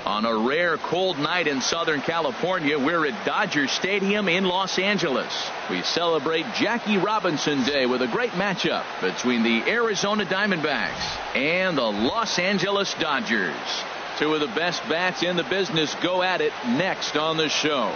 On a rare cold night in Southern California, we're at Dodger Stadium in Los Angeles. We celebrate Jackie Robinson Day with a great matchup between the Arizona Diamondbacks and the Los Angeles Dodgers. Two of the best bats in the business go at it next on the show.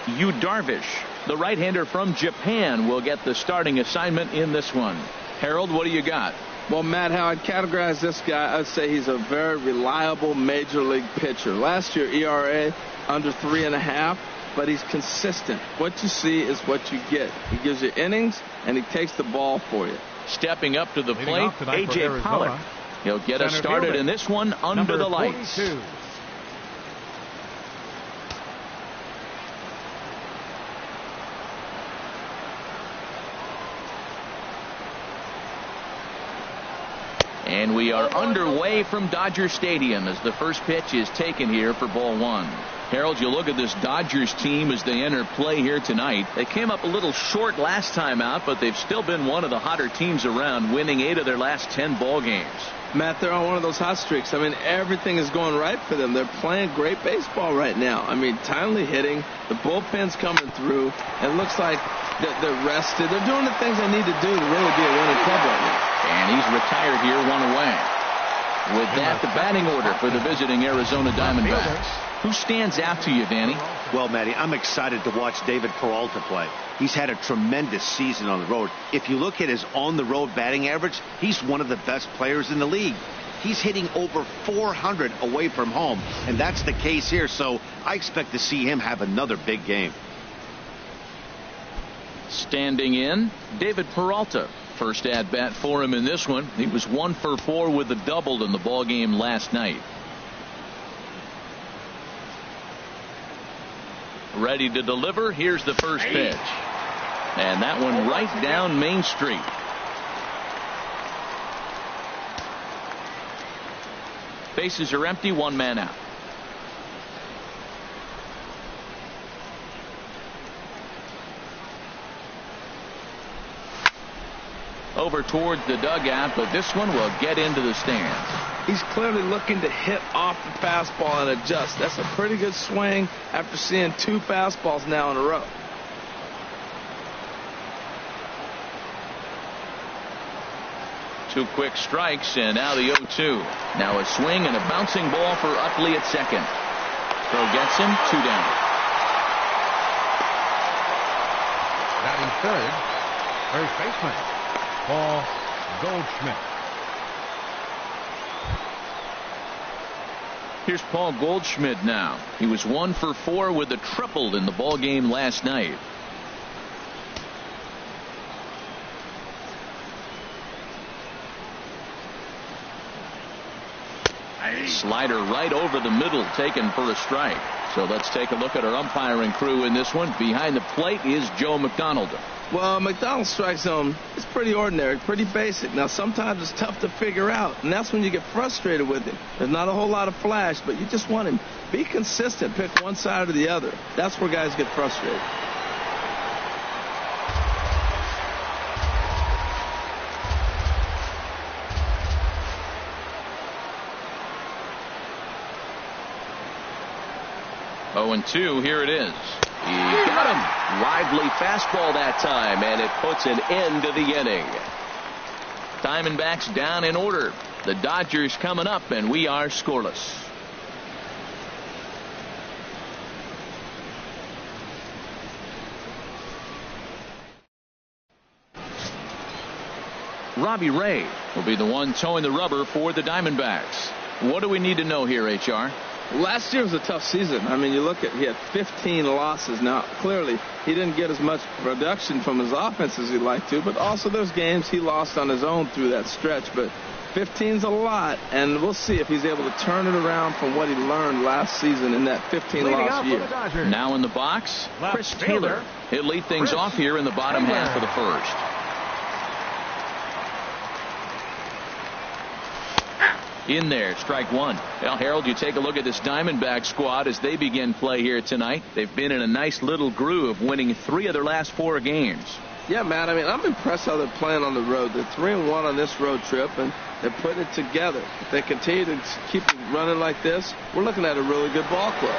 Yu Darvish, the right-hander from Japan, will get the starting assignment in this one. Harold, what do you got? Well, Matt, how I'd categorize this guy, I'd say he's a very reliable major league pitcher. Last year, ERA under 3.5, but he's consistent. What you see is what you get. He gives you innings, and he takes the ball for you. Stepping up to the plate, A.J. Pollock. He'll get us started in this one under the lights. 42. And we are underway from Dodger Stadium as the first pitch is taken here for ball one. Harold, you look at this Dodgers team as they enter play here tonight. They came up a little short last time out, but they've still been one of the hotter teams around, winning 8 of their last 10 ball games. Matt, they're on one of those hot streaks. I mean, everything is going right for them. They're playing great baseball right now. I mean, timely hitting, the bullpen's coming through, and it looks like they're rested. They're doing the things they need to do to really be a winning club right now. And he's retired here, 1 away. With that, the batting order for the visiting Arizona Diamondbacks. Who stands out to you, Danny? Well, Matty, I'm excited to watch David Peralta play. He's had a tremendous season on the road. If you look at his on-the-road batting average, he's one of the best players in the league. He's hitting over 400 away from home, and that's the case here, so I expect to see him have another big game. Standing in, David Peralta. First at-bat for him in this one. He was 1 for 4 with a double in the ball game last night. Ready to deliver. Here's the first pitch. And that one right down Main Street. Bases are empty, 1 man out. Over towards the dugout, but this one will get into the stands. He's clearly looking to hit off the fastball and adjust. That's a pretty good swing after seeing 2 fastballs now in a row. Two quick strikes, and now the 0-2. Now a swing and a bouncing ball for Utley at second. Throw gets him, 2 down. Batting third, first baseman Paul Goldschmidt. Here's Paul Goldschmidt now. He was 1 for 4 with a triple in the ball game last night. Slider right over the middle, taken for a strike. So let's take a look at our umpiring crew in this one. Behind the plate is Joe McDonald. Well, McDonald's strike zone is pretty ordinary, pretty basic. Now, sometimes it's tough to figure out, and that's when you get frustrated with him. There's not a whole lot of flash, but you just want him. Be consistent. Pick one side or the other. That's where guys get frustrated. Oh, and 2, here it is. He got him. Lively fastball that time, and it puts an end to the inning. Diamondbacks down in order. The Dodgers coming up, and we are scoreless. Robbie Ray will be the one towing the rubber for the Diamondbacks. What do we need to know here, HR? Last year was a tough season. I mean, you look at, he had 15 losses. Now, clearly, he didn't get as much production from his offense as he'd like to, but also there's games he lost on his own through that stretch. But 15's a lot, and we'll see if he's able to turn it around from what he learned last season in that 15-loss year. Now in the box, Chris Taylor. He'll lead things off here in the bottom half of the first. In there, strike 1. Well, Harold, you take a look at this Diamondback squad as they begin play here tonight. They've been in a nice little groove, winning 3 of their last 4 games. Yeah, Matt, I mean, I'm impressed how they're playing on the road. They're 3-1 on this road trip, and they're putting it together. If they continue to keep running like this, we're looking at a really good ball club.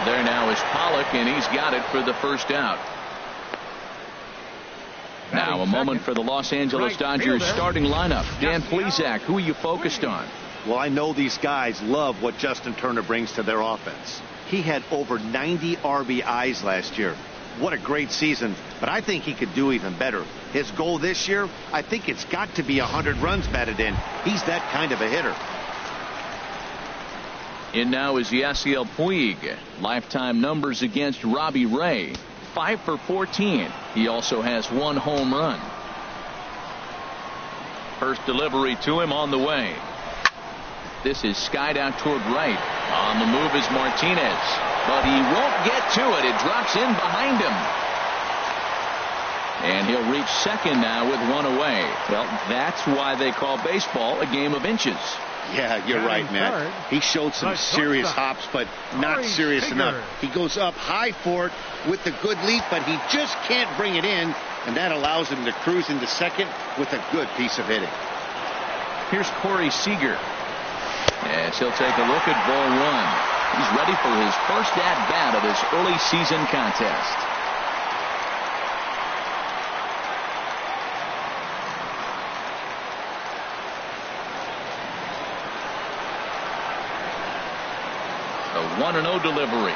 There now is Pollock, and he's got it for the first out. Now a moment for the Los Angeles Dodgers starting lineup. Dan Plesac, who are you focused on? Well, I know these guys love what Justin Turner brings to their offense. He had over 90 RBIs last year. What a great season, but I think he could do even better. His goal this year, I think it's got to be 100 runs batted in. He's that kind of a hitter. In now is Yasiel Puig. Lifetime numbers against Robbie Ray. 5 for 14. He also has 1 home run. First delivery to him on the way. This is skied out toward right. On the move is Martinez, but he won't get to it. It drops in behind him. And he'll reach second now with 1 away. Well, that's why they call baseball a game of inches. Yeah, you're right, Matt. He showed some serious hops, but not serious enough. He goes up high for it with a good leap, but he just can't bring it in, and that allows him to cruise into second with a good piece of hitting. Here's Corey Seager. As he'll take a look at ball 1. He's ready for his first at-bat of this early season contest. A 1-0 delivery.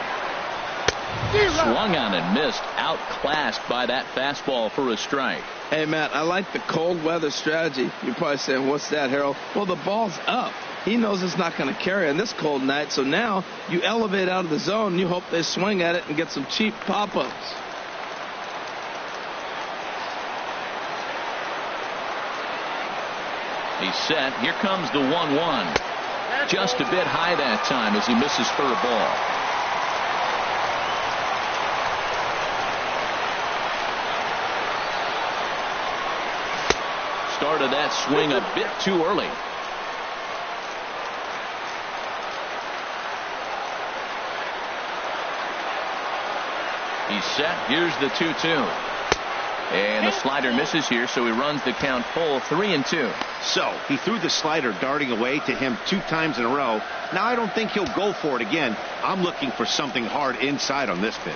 Swung on and missed. Outclassed by that fastball for a strike. Hey, Matt, I like the cold weather strategy. You're probably saying, what's that, Harold? Well, the ball's up. He knows it's not going to carry on this cold night, so now you elevate out of the zone and you hope they swing at it and get some cheap pop-ups. He's set. Here comes the 1-1. Just a bit high that time as he misses for a ball. Started that swing a bit too early. He's set. Here's the 2-2. And the slider misses here, so he runs the count full 3-2. So he threw the slider darting away to him 2 times in a row. Now I don't think he'll go for it again. I'm looking for something hard inside on this pitch.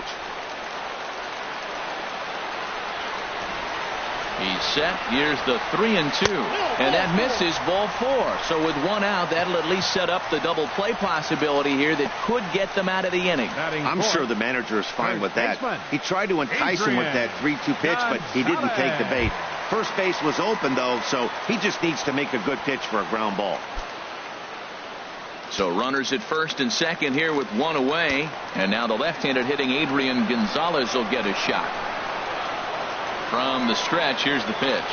He's set. Here's the 3-2. And that misses ball 4. So with 1 out, that'll at least set up the double play possibility here that could get them out of the inning. I'm sure the manager is fine with that. He tried to entice him with that 3-2 pitch, but he didn't take the bait. First base was open, though, so he just needs to make a good pitch for a ground ball. So runners at first and second here with 1 away. And now the left-handed hitting Adrian Gonzalez will get a shot. From the stretch, here's the pitch.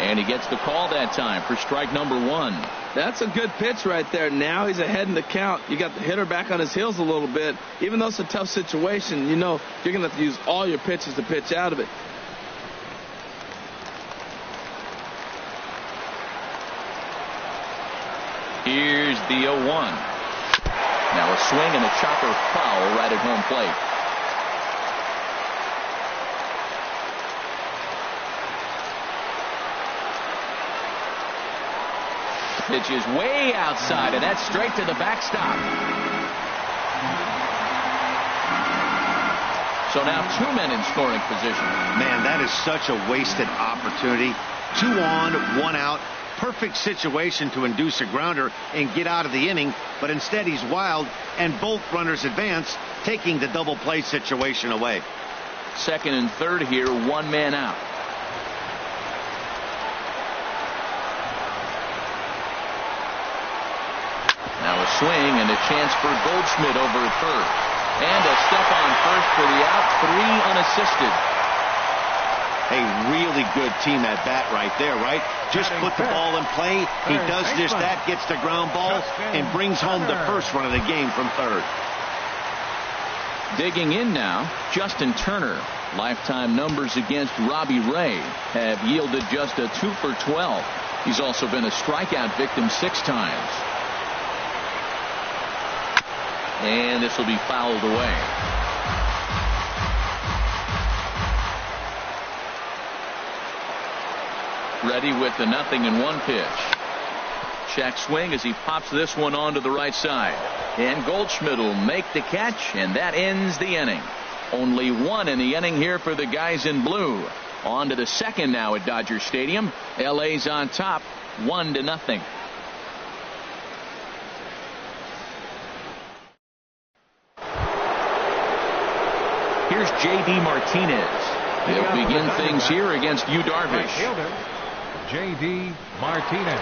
And he gets the call that time for strike number 1. That's a good pitch right there. Now he's ahead in the count. You got the hitter back on his heels a little bit. Even though it's a tough situation, you know you're going to have to use all your pitches to pitch out of it. Here's the 0-1. Now a swing and a chopper foul right at home plate. Pitch is way outside, and that's straight to the backstop. So now 2 men in scoring position. Man, that is such a wasted opportunity. 2 on, 1 out. Perfect situation to induce a grounder and get out of the inning, but instead he's wild, and both runners advance, taking the double play situation away. Second and third here, 1 man out. Now a swing and a chance for Goldschmidt over at third. And a step on first for the out, 3 unassisted. A really good team at bat right there, right? Just put the ball in play. He does just that, gets the ground ball, and brings home the first run of the game from third. Digging in now, Justin Turner. Lifetime numbers against Robbie Ray have yielded just a 2 for 12. He's also been a strikeout victim 6 times. And this will be fouled away. Ready with the 0-1 pitch. Check swing as he pops this one onto the right side. And Goldschmidt will make the catch, and that ends the inning. Only one in the inning here for the guys in blue. On to the second now at Dodger Stadium. LA's on top, 1-0. Here's J.D. Martinez. He'll begin things here against Yu Darvish. J.D. Martinez.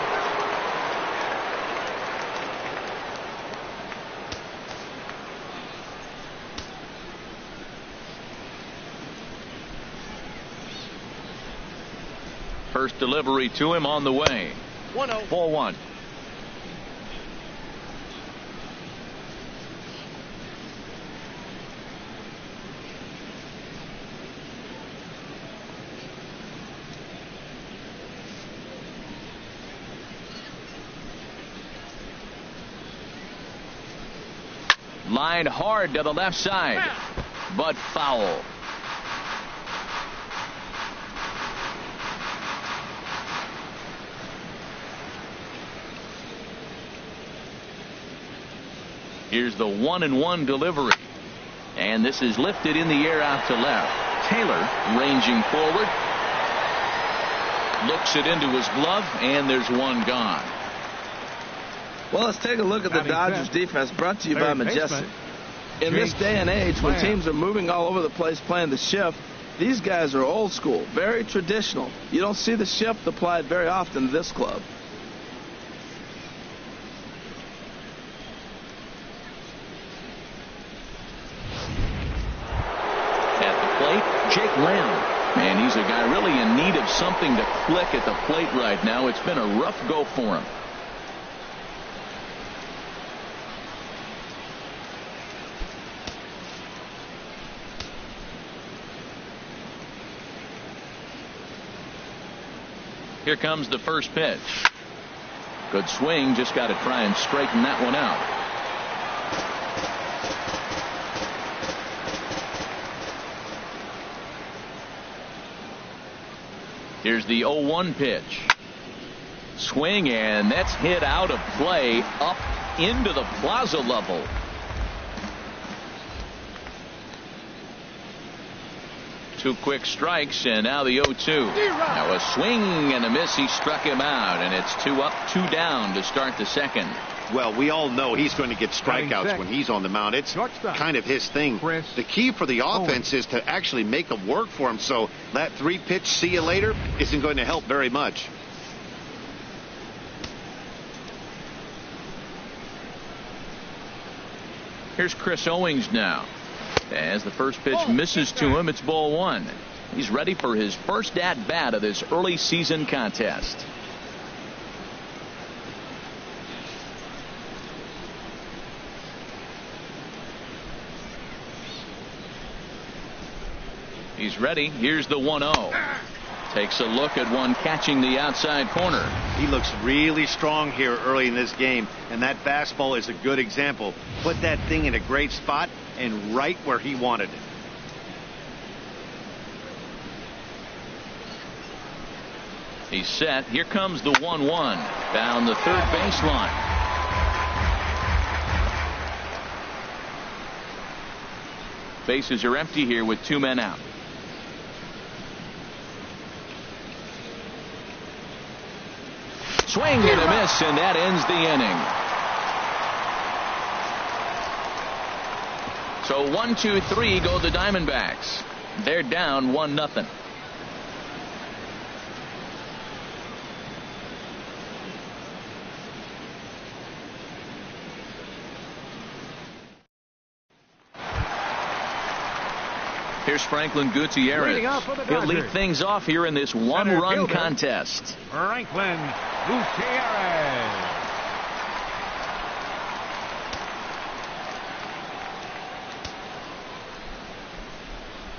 First delivery to him on the way. 1-0. Ball one. Line hard to the left side, but foul. Here's the 1-1 delivery. And this is lifted in the air out to left. Taylor ranging forward. Looks it into his glove, and there's one gone. Well, let's take a look at the Dodgers defense, brought to you by Majestic. In this day and age, when teams are moving all over the place playing the shift, these guys are old school, very traditional. You don't see the shift applied very often to this club. At the plate, Jake Lamb. And he's a guy really in need of something to click at the plate right now. It's been a rough go for him. Here comes the first pitch. Good swing. Just got to try and straighten that one out. Here's the 0-1 pitch. Swing, and that's hit out of play up into the plaza level. Two quick strikes, and now the 0-2. Now a swing and a miss. He struck him out, and it's 2 up, 2 down to start the second. Well, we all know he's going to get strikeouts when he's on the mound. It's kind of his thing. The key for the offense is to actually make them work for him, so that 3-pitch see you later isn't going to help very much. Here's Chris Owings now. As the first pitch misses to him, it's ball one. He's ready for his first at-bat of this early season contest. He's ready. Here's the 1-0. Takes a look at one catching the outside corner. He looks really strong here early in this game, and that fastball is a good example. Put that thing in a great spot and right where he wanted it. He's set. Here comes the 1-1 down the third baseline. Bases are empty here with 2 men out. Swing and a miss, and that ends the inning. So 1, 2, 3 go the Diamondbacks. They're down 1-0. Here's Franklin Gutierrez. He'll lead things off here in this one-run contest. Franklin Gutierrez.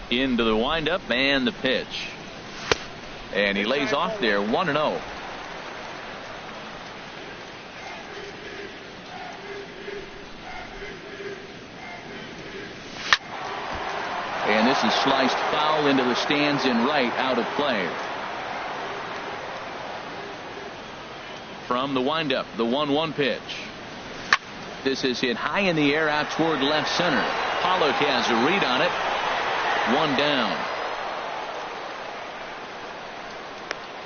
Into the windup and the pitch. And he lays off there 1-0. And this is sliced foul into the stands in right, out of play. From the windup, the 1-1 pitch. This is hit high in the air out toward left center. Pollock has a read on it. 1 down.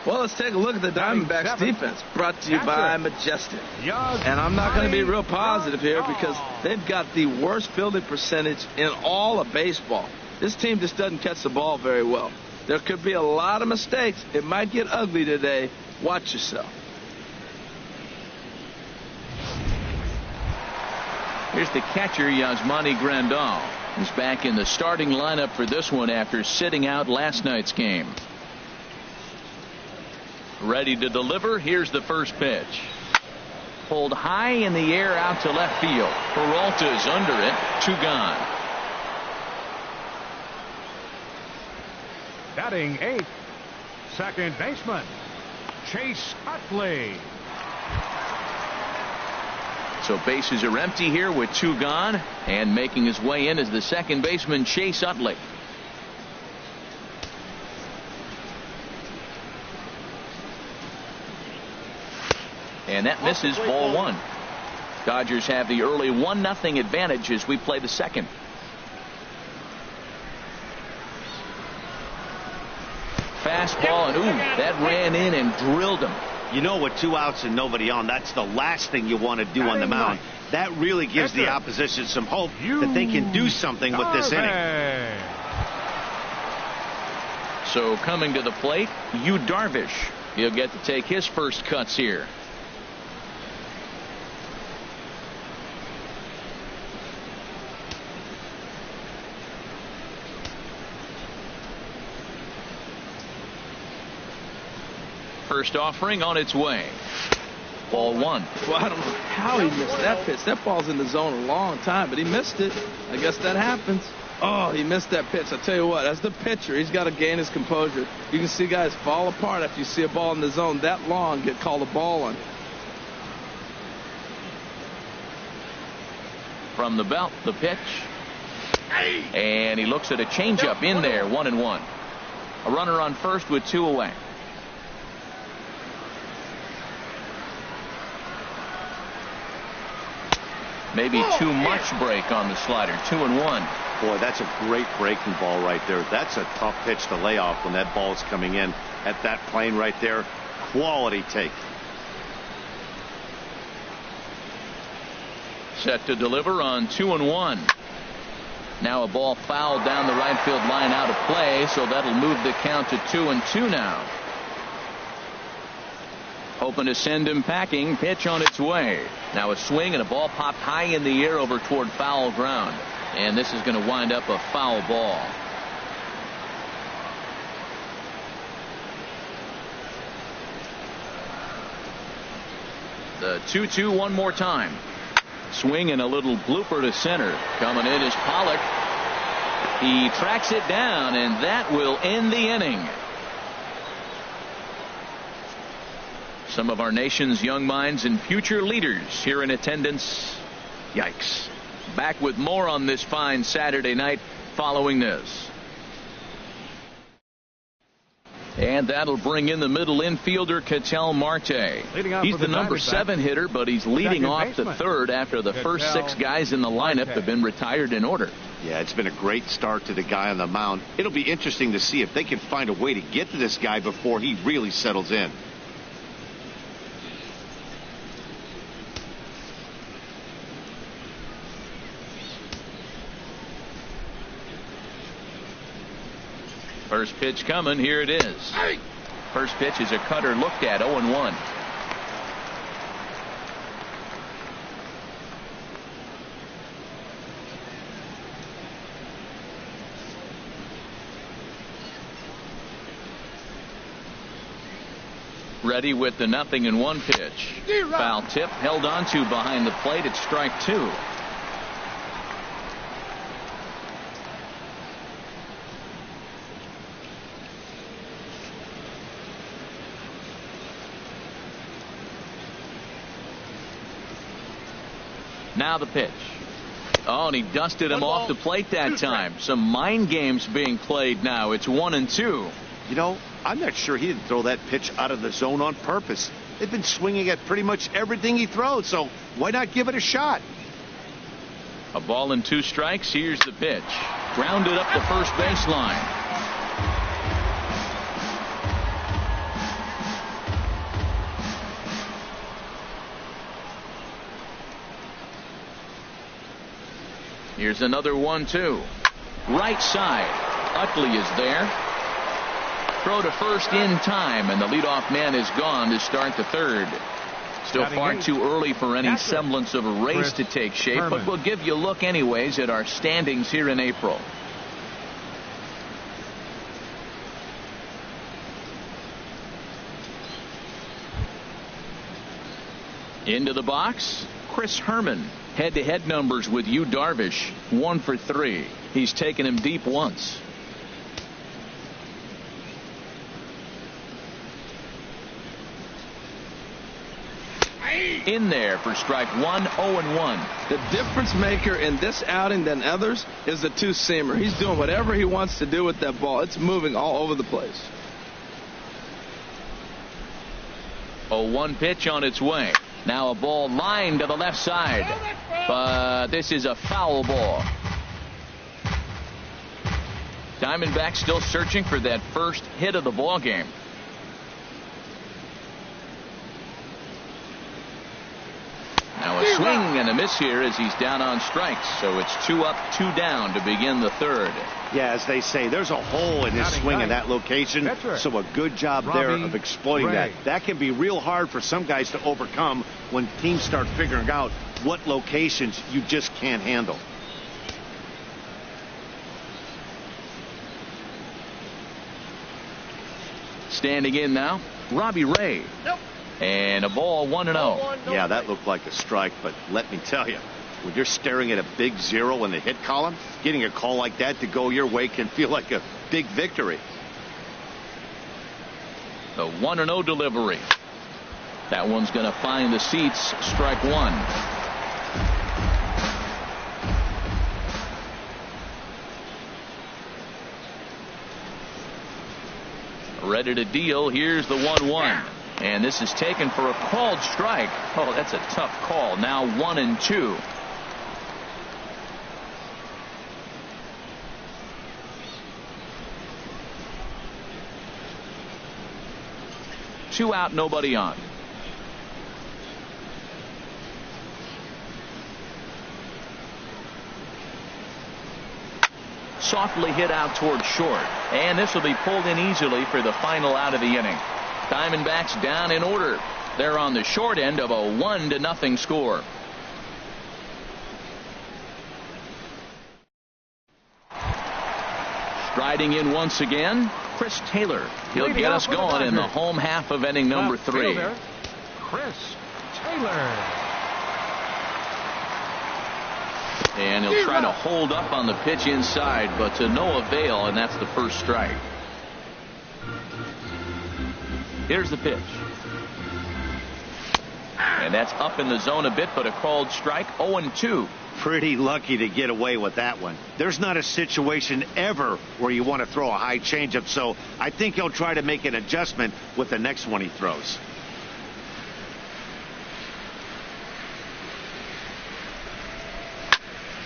Well, let's take a look at the Diamondbacks defense, brought to you by Majestic. And I'm not going to be real positive here because they've got the worst fielding percentage in all of baseball. This team just doesn't catch the ball very well. There could be a lot of mistakes. It might get ugly today. Watch yourself. Here's the catcher, Yasmani Grandal. He's back in the starting lineup for this one after sitting out last night's game. Ready to deliver. Here's the first pitch. Pulled high in the air out to left field. Peralta's under it. 2 gone. Batting 8th, second baseman, Chase Utley. So bases are empty here with 2 gone, and making his way in is the second baseman, Chase Utley. And that misses, ball 1. Dodgers have the early 1-0 advantage as we play the second. Fastball, and that ran in and drilled him. You know, with 2 outs and nobody on, that's the last thing you want to do on the mound. That really gives the opposition some hope that they can do something with this inning. So coming to the plate, Yu Darvish. He'll get to take his first cuts here. First offering on its way. Ball 1. Well, I don't know how he missed that pitch. That ball's in the zone a long time, but he missed it. I guess that happens. Oh, he missed that pitch. I tell you what, as the pitcher, he's got to gain his composure. You can see guys fall apart after you see a ball in the zone that long get called a ball on. From the belt, the pitch. And he looks at a changeup in there, 1-1. A runner on first with 2 away. Maybe too much break on the slider. 2-1. Boy, that's a great breaking ball right there. That's a tough pitch to lay off when that ball is coming in at that plane right there. Quality take. Set to deliver on 2-1. Now a ball fouled down the right field line out of play, so that'll move the count to 2-2 now. Hoping to send him packing. Pitch on its way. Now a swing and a ball popped high in the air over toward foul ground. And this is going to wind up a foul ball. The 2-2 one more time. Swing and a little blooper to center. Coming in is Pollock. He tracks it down, and that will end the inning. Some of our nation's young minds and future leaders here in attendance. Yikes. Back with more on this fine Saturday night following this. And that'll bring in the middle infielder, Ketel Marte. He's the number 7 hitter, but he's leading off the third after the first 6 guys in the lineup have been retired in order. Yeah, it's been a great start to the guy on the mound. It'll be interesting to see if they can find a way to get to this guy before he really settles in. First pitch coming. Here it is. First pitch is a cutter looked at. 0-1. Ready with the 0-1 pitch. Foul tip held on to behind the plate. It's strike 2. Now the pitch. Oh, and he dusted him off the plate that time. Some mind games being played now. It's 1-2. You know, I'm not sure he didn't throw that pitch out of the zone on purpose. They've been swinging at pretty much everything he throws, so why not give it a shot? A ball and 2 strikes. Here's the pitch. Grounded up the first baseline. Here's another 1-2. Right side. Utley is there. Throw to first in time, and the leadoff man is gone to start the third. Still far too early for any semblance of a race to take shape, but we'll give you a look anyways at our standings here in April. Into the box, Chris Herman. Head-to-head numbers with Yu Darvish, 1 for 3. He's taken him deep once. In there for strike 1, 0-1. The difference maker in this outing than others is the two-seamer. He's doing whatever he wants to do with that ball. It's moving all over the place. 0-1 pitch on its way. Now a ball lined to the left side, but this is a foul ball. Diamondbacks still searching for that first hit of the ball game. Now a swing and a miss here as he's down on strikes, so it's 2 up, 2 down to begin the third. Yeah, as they say, there's a hole in his swing in that location, so a good job there of exploiting that. That can be real hard for some guys to overcome when teams start figuring out what locations you just can't handle. Standing in now, Robbie Ray. And a ball 1-0. Yeah, that looked like a strike, but let me tell you, when you're staring at a big 0 in the hit column, getting a call like that to go your way can feel like a big victory. The 1-0 delivery. That one's going to find the seats. Strike 1. Ready to deal. Here's the 1-1. And this is taken for a called strike. Oh, that's a tough call. Now 1-2. Two out, nobody on. Softly hit out toward short. And this will be pulled in easily for the final out of the inning. Diamondbacks down in order. They're on the short end of a 1-0 score. Striding in once again, Chris Taylor. He'll get us going in the home half of inning number 3. Chris Taylor. And he'll try to hold up on the pitch inside, but to no avail, and that's the first strike. Here's the pitch. And that's up in the zone a bit, but a called strike. 0-2. Pretty lucky to get away with that one. There's not a situation ever where you want to throw a high changeup, so I think he'll try to make an adjustment with the next one he throws.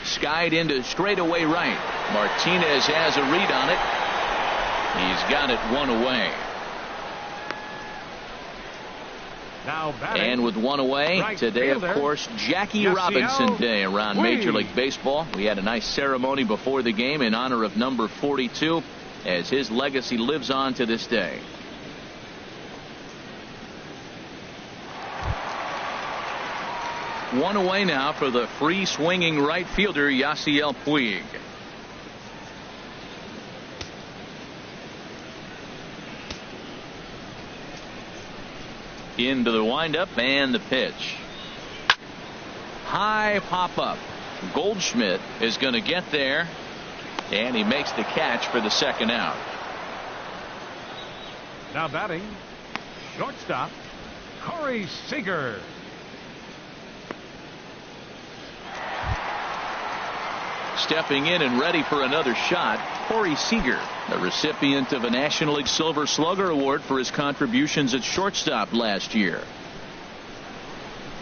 Skied into straightaway right. Martinez has a read on it. He's got it 1 away. And with 1 away, today, of course, Jackie Robinson Day around Major League Baseball. We had a nice ceremony before the game in honor of number 42, as his legacy lives on to this day. One away now for the free swinging right fielder, Yasiel Puig. Into the windup and the pitch. High pop up. Goldschmidt is going to get there, and he makes the catch for the second out. Now batting, shortstop, Corey Seager. Stepping in and ready for another shot, Corey Seager, the recipient of a National League Silver Slugger Award for his contributions at shortstop last year.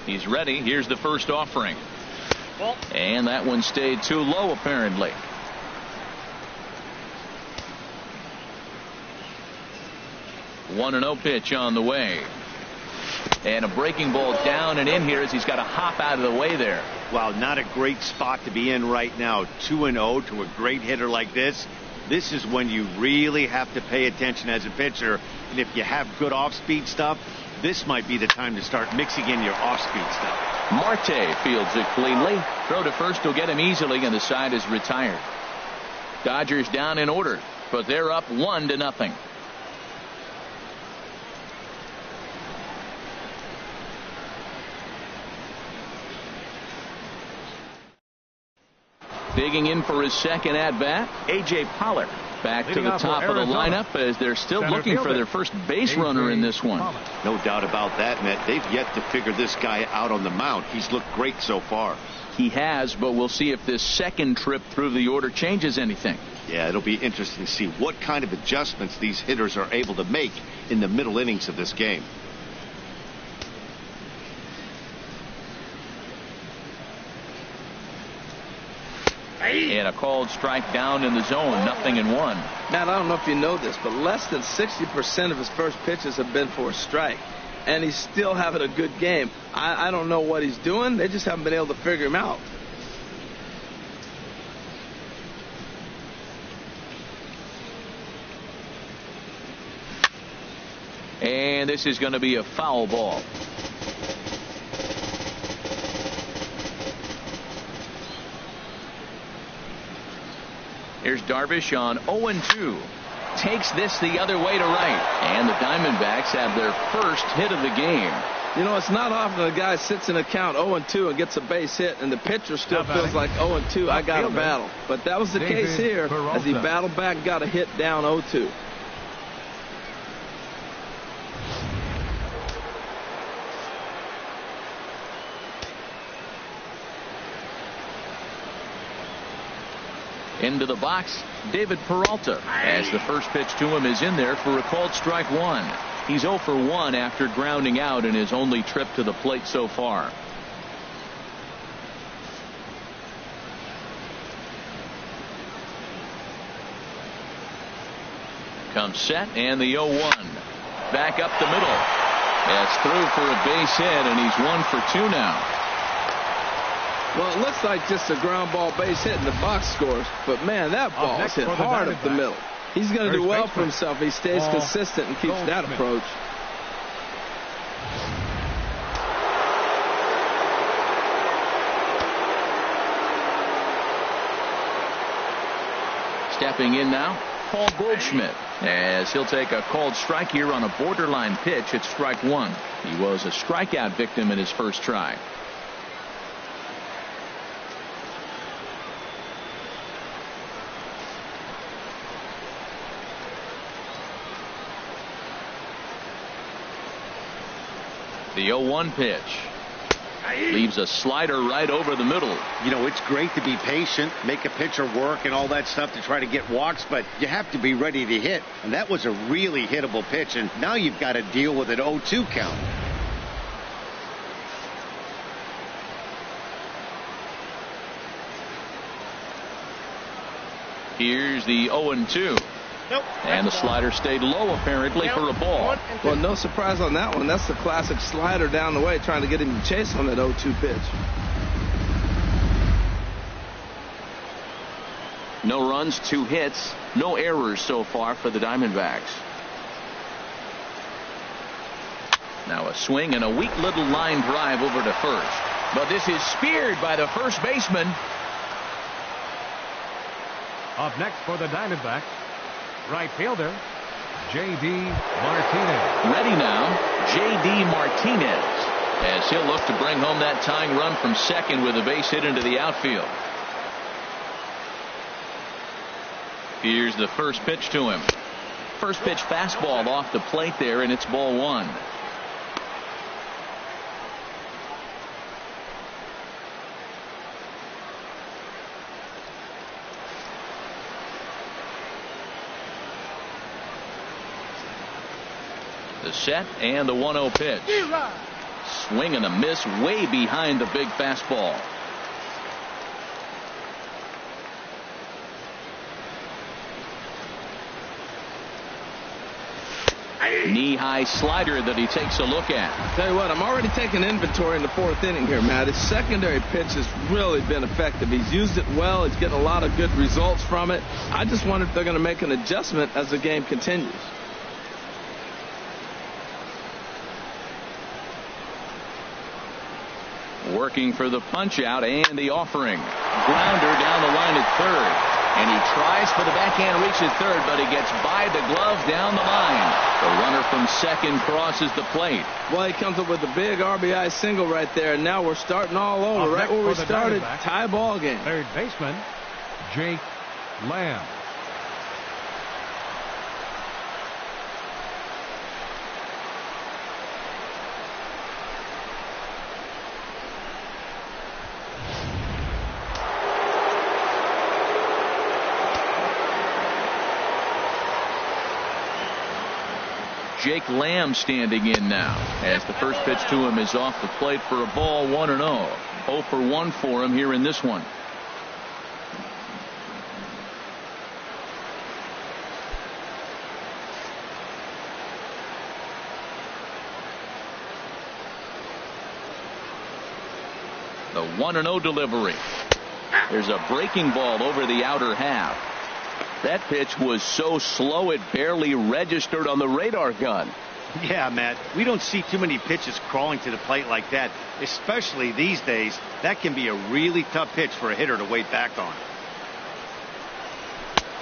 He's ready. Here's the first offering. And that one stayed too low, apparently. One and 0 pitch on the way. And a breaking ball down and in here as he's got to hop out of the way there. Wow, not a great spot to be in right now. 2-0 to a great hitter like this. This is when you really have to pay attention as a pitcher. And if you have good off-speed stuff, this might be the time to start mixing in your off-speed stuff. Marte fields it cleanly. Throw to first will get him easily, and the side is retired. Dodgers down in order, but they're up 1-0. Digging in for his second at-bat, A.J. Pollard. Back to the top of the lineup as they're still looking for their first base runner in this one. No doubt about that, Matt. They've yet to figure this guy out on the mound. He's looked great so far. He has, but we'll see if this second trip through the order changes anything. Yeah, it'll be interesting to see what kind of adjustments these hitters are able to make in the middle innings of this game. And a called strike down in the zone, 0-1. Matt, I don't know if you know this, but less than 60% of his first pitches have been for a strike. And he's still having a good game. I don't know what he's doing. They just haven't been able to figure him out. And this is going to be a foul ball. Here's Darvish on 0-2. Takes this the other way to right. And the Diamondbacks have their first hit of the game. You know, it's not often a guy sits in a count 0-2 and gets a base hit, and the pitcher still feels like 0-2, I got to battle. But that was the case here as he battled back, got a hit down 0-2. Into the box, David Peralta, as the first pitch to him is in there for a called strike one. He's 0 for 1 after grounding out in his only trip to the plate so far. Comes set and the 0-1. Back up the middle. That's through for a base hit, and he's 1 for 2 now. Well, it looks like just a ground ball base hit in the box scores, but man, that ball is hit hard up the middle. He's going to do well for himself. He stays consistent and keeps that approach. Stepping in now, Paul Goldschmidt, as he'll take a called strike here on a borderline pitch at strike one. He was a strikeout victim in his first try. The 0-1 pitch leaves a slider right over the middle. You know, it's great to be patient, make a pitcher work and all that stuff to try to get walks, but you have to be ready to hit. And that was a really hittable pitch, and now you've got to deal with an 0-2 count. Here's the 0-2. And the slider stayed low apparently for a ball. Well, no surprise on that one. That's the classic slider down the way, trying to get him to chase on that 0-2 pitch. No runs, 2 hits, no errors so far for the Diamondbacks. Now a swing and a weak little line drive over to first. But this is speared by the first baseman. Up next for the Diamondbacks, right fielder, J.D. Martinez. Ready now, J.D. Martinez, as he'll look to bring home that tying run from second with a base hit into the outfield. Here's the first pitch to him. First pitch fastball off the plate there, and it's ball one. The set and the 1-0 pitch. swing and a miss way behind the big fastball. Knee-high slider that he takes a look at. Tell you what, I'm already taking inventory in the fourth inning here, Matt. His secondary pitch has really been effective. He's used it well. He's getting a lot of good results from it. I just wonder if they're going to make an adjustment as the game continues. Working for the punch out and the offering. Grounder down the line at third. And he tries for the backhand reach at third, but he gets by the glove down the line. The runner from second crosses the plate. Well, he comes up with a big RBI single right there, and now we're starting all over, right where we started. Tie ball game. Third baseman, Jake Lamb. Jake Lamb standing in now as the first pitch to him is off the plate for a ball, 1-0. 0 for 1 for him here in this one. The 1-0 delivery. There's a breaking ball over the outer half. That pitch was so slow it barely registered on the radar gun. Yeah, Matt, we don't see too many pitches crawling to the plate like that, especially these days. That can be a really tough pitch for a hitter to wait back on.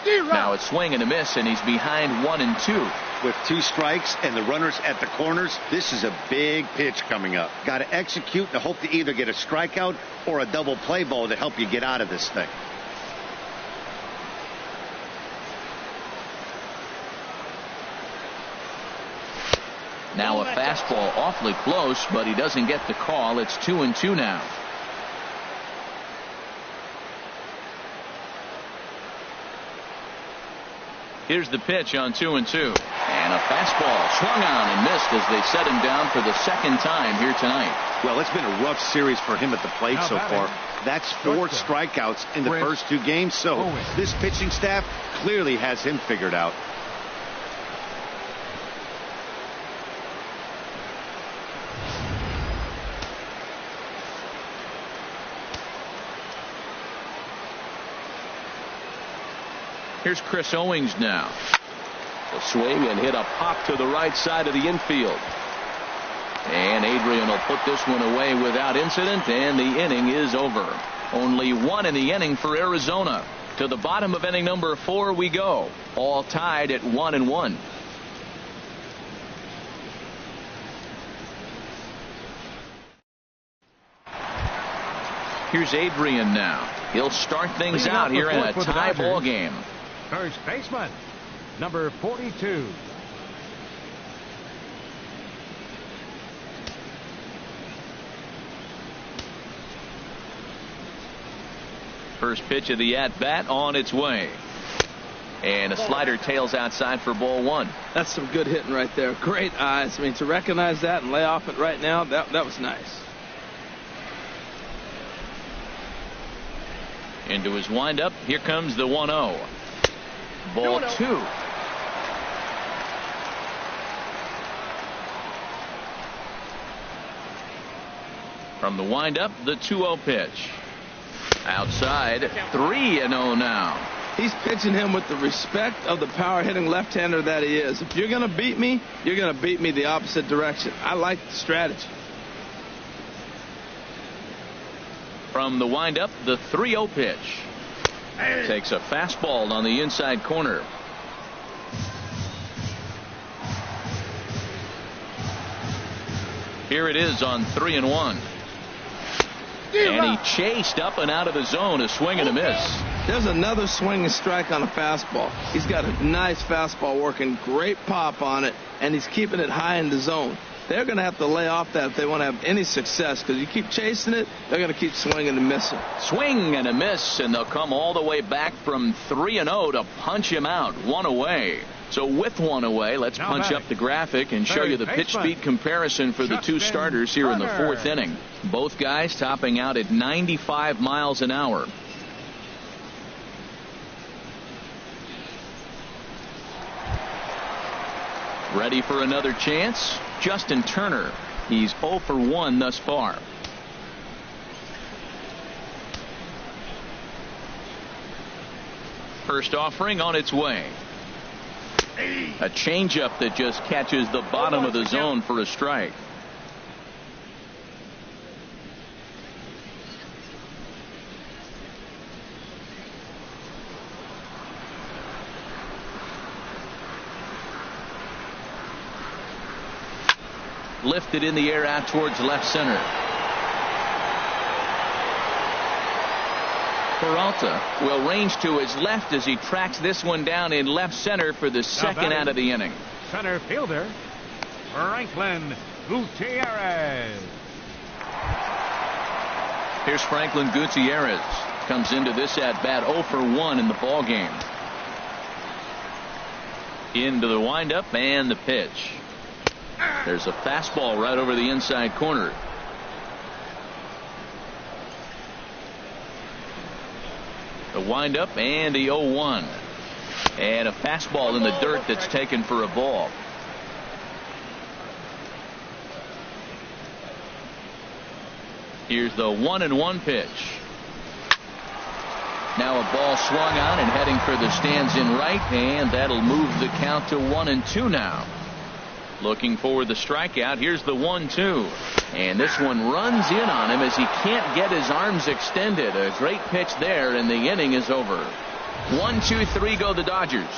Now it's swing and a miss, and he's behind 1-2. With 2 strikes and the runners at the corners, this is a big pitch coming up. Got to execute and hope to either get a strikeout or a double play ball to help you get out of this thing. Now a fastball awfully close, but he doesn't get the call. It's 2-2 now. Here's the pitch on 2-2. And a fastball swung on and missed as they set him down for the second time here tonight. Well, it's been a rough series for him at the plate so far. That's 4 strikeouts in the first 2 games, so this pitching staff clearly has him figured out. Here's Chris Owings now. A swing and hit a pop to the right side of the infield. And Adrian will put this one away without incident, and the inning is over. Only 1 in the inning for Arizona. To the bottom of inning number 4 we go. All tied at 1-1. Here's Adrian now. He'll start things out here in a tie ball game. First baseman, number 42. First pitch of the at-bat on its way. And a slider tails outside for ball 1. That's some good hitting right there. Great eyes. I mean, to recognize that and lay off it right now, that was nice. Into his windup. Here comes the 1-0. Ball 2. From the windup, the 2-0 pitch. Outside, 3-0 now. He's pitching him with the respect of the power hitting left-hander that he is. If you're going to beat me, you're going to beat me the opposite direction. I like the strategy. From the windup, the 3-0 pitch. Takes a fastball on the inside corner. Here it is on 3-1. And he chased up and out of the zone, a swing and a miss. There's another swing and strike on a fastball. He's got a nice fastball working, great pop on it, and he's keeping it high in the zone. They're going to have to lay off that if they want to have any success, because you keep chasing it, they're going to keep swinging and missing. Swing and a miss, and they'll come all the way back from 3-0 to punch him out. 1 away. So with one away, let's punch up the graphic and show you the pitch speed comparison for the two starters here in the fourth inning. Both guys topping out at 95 miles an hour. Ready for another chance? Justin Turner. He's 0 for 1 thus far. First offering on its way. A changeup that just catches the bottom of the zone for a strike. Lifted in the air out towards left center. Peralta will range to his left as he tracks this one down in left center for the second out of the inning. Center fielder Franklin Gutierrez. Here's Franklin Gutierrez. Comes into this at bat 0 for 1 in the ball game. Into the windup and the pitch. There's a fastball right over the inside corner. The windup and the 0-1. And a fastball in the dirt that's taken for a ball. Here's the 1-1 pitch. Now a ball swung on and heading for the stands in right, and that'll move the count to 1-2 now. Looking for the strikeout. Here's the 1-2. And this one runs in on him as he can't get his arms extended. A great pitch there, and the inning is over. 1, 2, 3 go the Dodgers.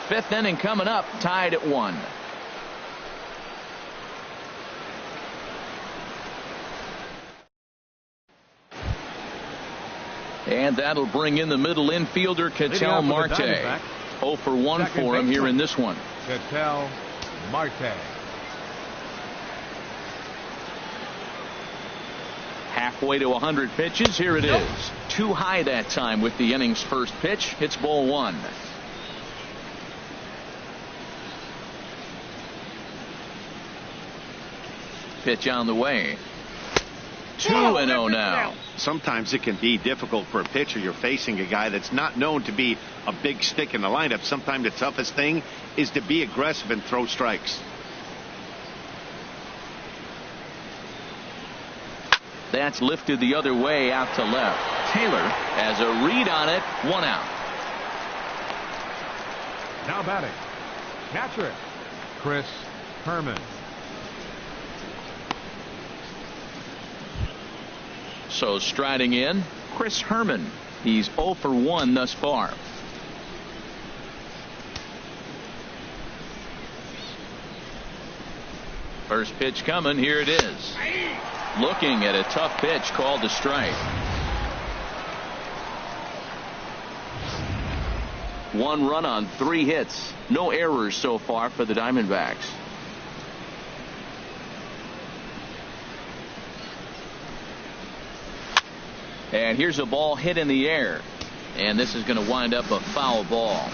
Fifth inning coming up, tied at 1. And that'll bring in the middle infielder, Ketel Marte. 0 for 1 for him here in this one. Ketel Marte. Halfway to 100 pitches. Here it is. Too high that time with the inning's first pitch. Hits ball 1. Pitch on the way. 2-0 now. Sometimes it can be difficult for a pitcher. You're facing a guy that's not known to be a big stick in the lineup. Sometimes the toughest thing is to be aggressive and throw strikes. That's lifted the other way out to left. Taylor has a read on it. 1 out. Now batting, catcher Chris Herman. So striding in, Chris Herman. He's 0 for 1 thus far. First pitch coming. Here it is. Looking at a tough pitch called a strike. 1 run on 3 hits. No errors so far for the Diamondbacks. And here's a ball hit in the air. And this is going to wind up a foul ball.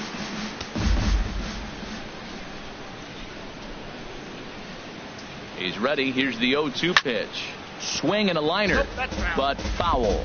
He's ready. Here's the 0-2 pitch. Swing and a liner, but foul.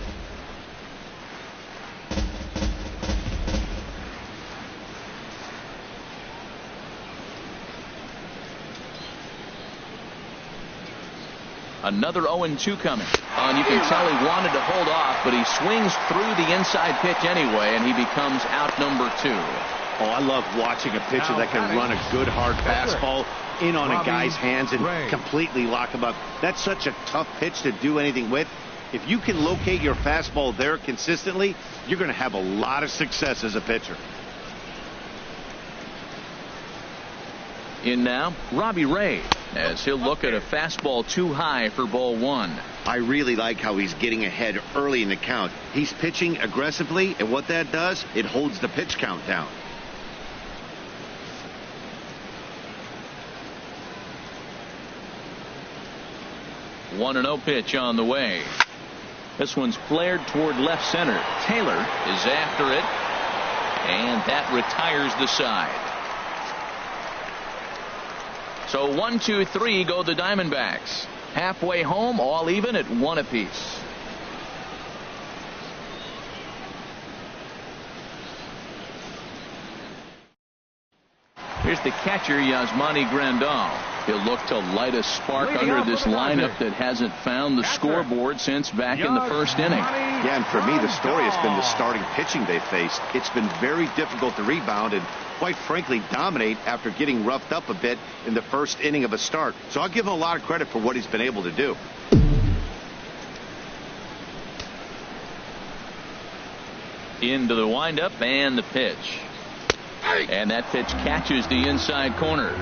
Another 0-2 coming. And you can tell he wanted to hold off, but he swings through the inside pitch anyway, and he becomes out number 2. Oh, I love watching a pitcher that can run a good hard fastball in on a guy's hands and completely lock him up. That's such a tough pitch to do anything with. If you can locate your fastball there consistently, you're going to have a lot of success as a pitcher. In now, Robbie Ray, as he'll look at a fastball too high for ball 1. I really like how he's getting ahead early in the count. He's pitching aggressively, and what that does, it holds the pitch count down. One 1-0 pitch on the way. This one's flared toward left center. Taylor is after it, and that retires the side. So 1, 2, 3 go the Diamondbacks. Halfway home, all even at 1 apiece. Here's the catcher, Yasmani Grandal. He'll look to light a spark under this lineup that hasn't found the scoreboard since back in the first inning. Yeah, and for me, the story has been the starting pitching they faced. It's been very difficult to rebound and, quite frankly, dominate after getting roughed up a bit in the first inning of a start. So I'll give him a lot of credit for what he's been able to do. Into the windup and the pitch. And that pitch catches the inside corner.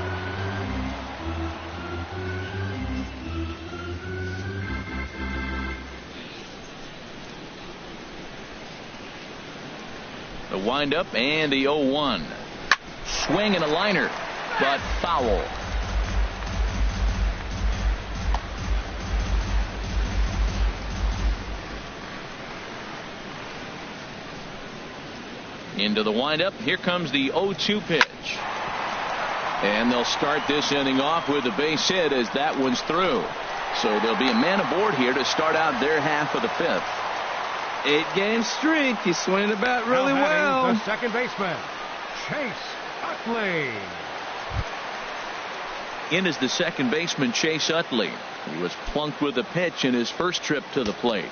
The windup and the 0-1. Swing and a liner, but foul. Into the windup. Here comes the 0-2 pitch. And they'll start this inning off with a base hit as that one's through. So there'll be a man aboard here to start out their half of the 5th. 8-game streak. He's swinging the bat really well. The second baseman, Chase Utley. In is the second baseman, Chase Utley. He was plunked with a pitch in his first trip to the plate.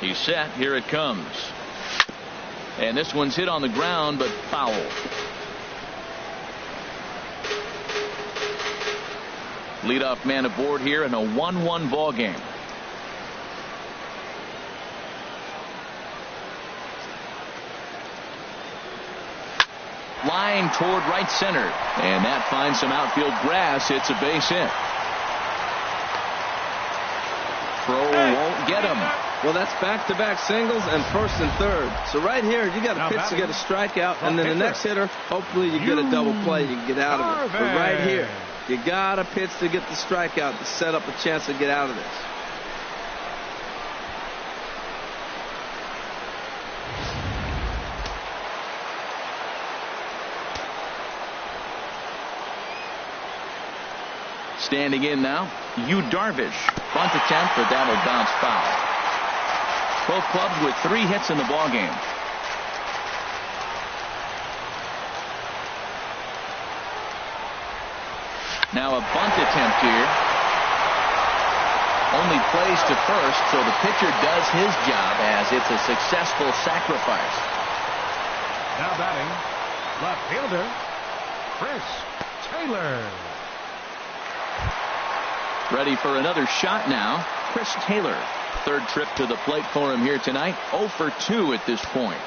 He's set. Here it comes. And this one's hit on the ground, but foul. Leadoff man aboard here in a 1-1 ball game. Line toward right center. And that finds some outfield grass. It's a base hit. Throw won't get him. Well, that's back-to-back singles and first and third. So right here, you got a pitch to get a strikeout, and then the next hitter, hopefully you get a double play, you can get out of it. But right here, you got a pitch to get the strikeout to set up a chance to get out of this. Standing in now, Yu Darvish. Bunt attempt, but that'll bounce foul. Both clubs with 3 hits in the ball game. Now a bunt attempt here. Only plays to first, so the pitcher does his job as it's a successful sacrifice. Now batting, left fielder, Chris Taylor. Ready for another shot now, Chris Taylor. Third trip to the plate for him here tonight. 0 for 2 at this point.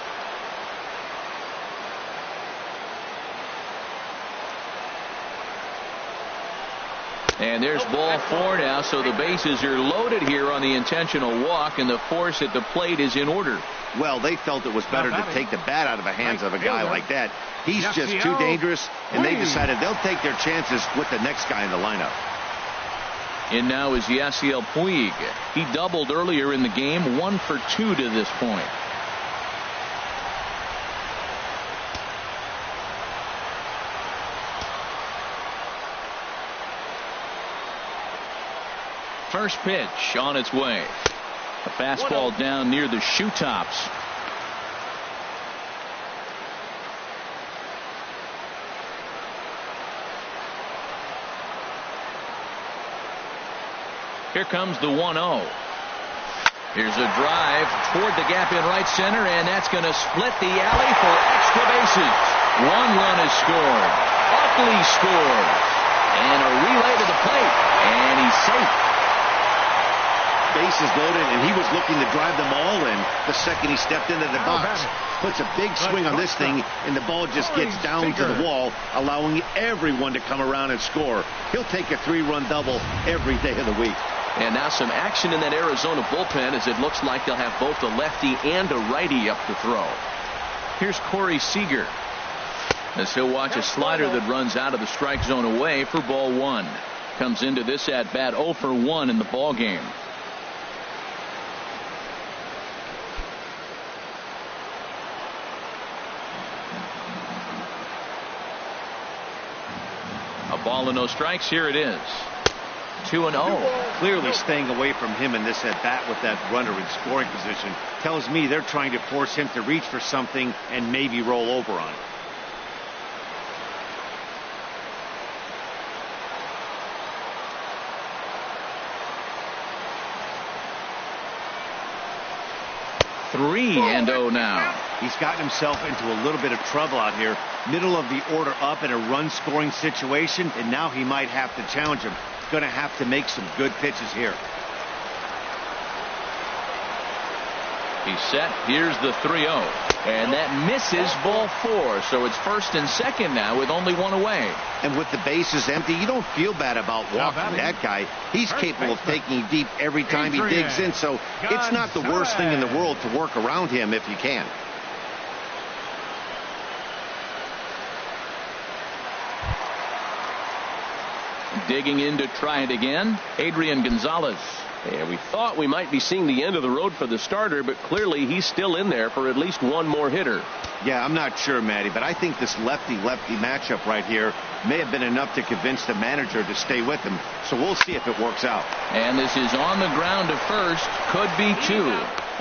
And there's ball 4 now, so the bases are loaded here on the intentional walk, and the force at the plate is in order. Well, they felt it was better to take the bat out of the hands of a guy like that. He's just too dangerous, and they decided they'll take their chances with the next guy in the lineup. In now is Yasiel Puig. He doubled earlier in the game, 1 for 2 to this point. First pitch on its way. A fastball down near the shoe tops. Here comes the 1-0. Here's a drive toward the gap in right center, and that's going to split the alley for extra bases. 1 run is scored. Utley scores. And a relay to the plate. And he's safe. Bases loaded, and he was looking to drive them all in the second he stepped into the box. Puts a big swing on this thing, and the ball just gets down to the wall, allowing everyone to come around and score. He'll take a 3-run double every day of the week. And now some action in that Arizona bullpen as it looks like they'll have both a lefty and a righty up to throw. Here's Corey Seager as he'll watch a slider that runs out of the strike zone away for ball 1. Comes into this at bat 0 for 1 in the ball game. Ball and no strikes. Here it is. 2-0. Clearly staying away from him in this at bat with that runner in scoring position tells me they're trying to force him to reach for something and maybe roll over on it. Three and 0 now. He's gotten himself into a little bit of trouble out here. Middle of the order up in a run scoring situation, and now he might have to challenge him. Going to have to make some good pitches here. He's set. Here's the 3-0. And that misses ball 4. So it's first and second now with only one away. And with the bases empty, you don't feel bad about walking that guy. He's capable of taking you deep every time he digs in. So it's not the worst thing in the world to work around him if you can. Digging in to try it again, Adrian Gonzalez. And we thought we might be seeing the end of the road for the starter, but clearly he's still in there for at least one more hitter. Yeah, I'm not sure, Matty, but I think this lefty-lefty matchup right here may have been enough to convince the manager to stay with him. So we'll see if it works out. And this is on the ground to first. Could be 2.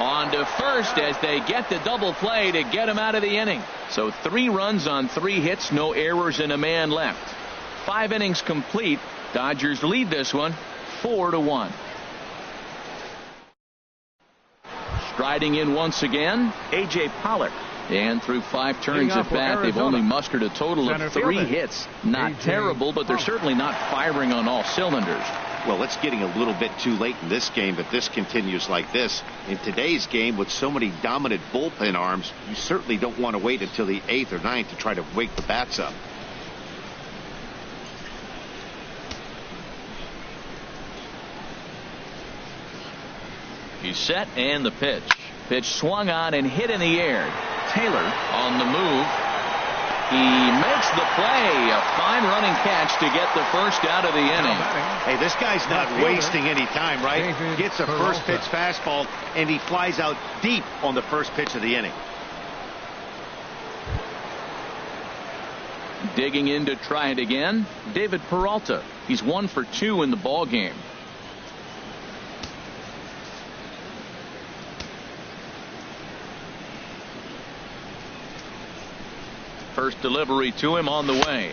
On to first as they get the double play to get him out of the inning. So 3 runs on 3 hits, no errors, and a man left. 5 innings complete. Dodgers lead this one 4-1. Striding in once again, A.J. Pollock. And through 5 turns at bat, they've only mustered a total of 3 hits. Not terrible, but they're certainly not firing on all cylinders. Well, it's getting a little bit too late in this game if this continues like this. In today's game, with so many dominant bullpen arms, you certainly don't want to wait until the 8th or 9th to try to wake the bats up. He's set, and the pitch. Pitch swung on and hit in the air. Taylor on the move. He makes the play. A fine running catch to get the first out of the inning. Hey, this guy's not wasting any time, right? Gets a first pitch fastball, and he flies out deep on the first pitch of the inning. Digging in to try it again, David Peralta. He's 1 for 2 in the ball game. First delivery to him on the way.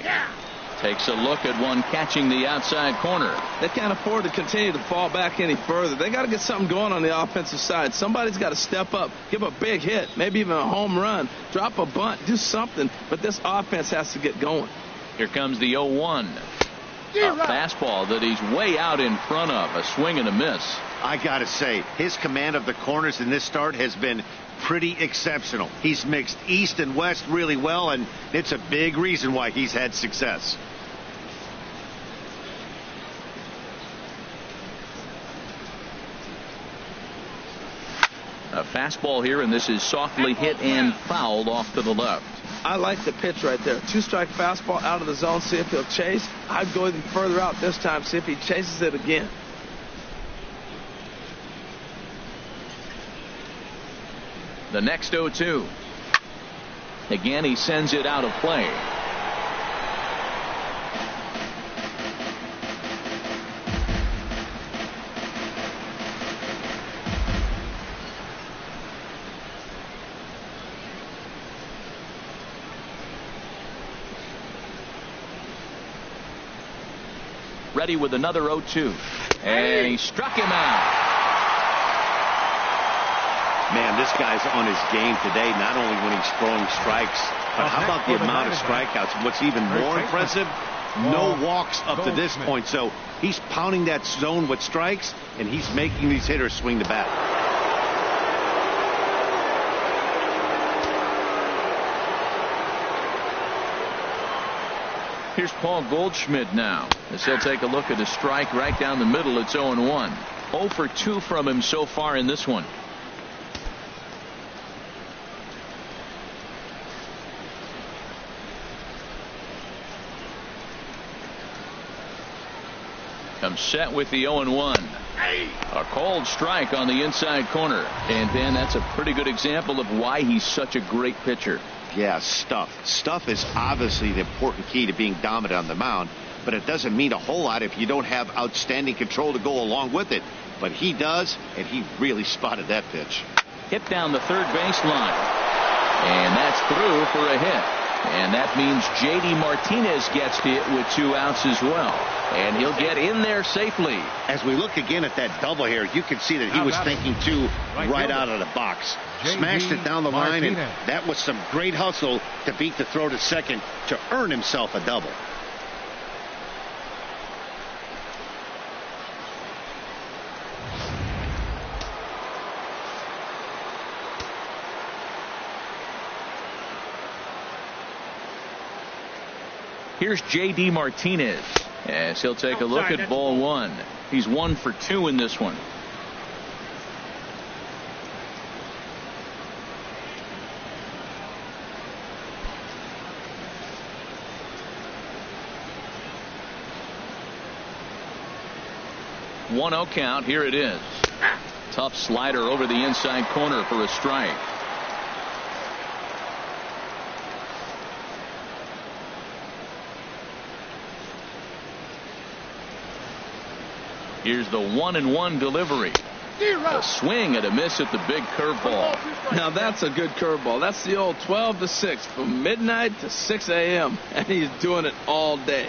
Takes a look at one catching the outside corner. They can't afford to continue to fall back any further. They got to get something going on the offensive side. Somebody's got to step up, give a big hit, maybe even a home run, drop a bunt, do something. But this offense has to get going. Here comes the 0-1. A fastball that he's way out in front of. A swing and a miss. I got to say, his command of the corners in this start has been pretty exceptional. He's mixed east and west really well, and it's a big reason why he's had success. A fastball here, and this is softly hit and fouled off to the left. I like the pitch right there. 2-strike fastball out of the zone. See if he'll chase. I'd go even further out this time. See if he chases it again. The next 0-2. Again, he sends it out of play. Ready with another 0-2. And he struck him out. Man, this guy's on his game today, not only when he's throwing strikes, but how about the amount of strikeouts? What's even more impressive, no walks up to this point. So he's pounding that zone with strikes, and he's making these hitters swing the bat. Here's Paul Goldschmidt now, as he'll take a look at a strike right down the middle. It's 0-1. 0 for 2 from him so far in this one. Comes set with the 0-1. A cold strike on the inside corner. And Ben, that's a pretty good example of why he's such a great pitcher. Yeah, stuff. Stuff is obviously the important key to being dominant on the mound. but it doesn't mean a whole lot if you don't have outstanding control to go along with it. But he does, and he really spotted that pitch. Hit down the third baseline. And that's through for a hit. And that means J.D. Martinez gets hit with 2 outs as well. And he'll get in there safely. As we look again at that double here, you can see that he was thinking too right out of the box. Smashed it down the line, and that was some great hustle to beat the throw to second to earn himself a double. Here's J.D. Martinez as he'll take a look at ball 1. He's 1 for 2 in this one. One 0 count. Here it is. Tough slider over the inside corner for a strike. Here's the 1-1 delivery. A swing and a miss at the big curveball. Now that's a good curveball. That's the old 12 to 6 from midnight to 6 a.m. and he's doing it all day.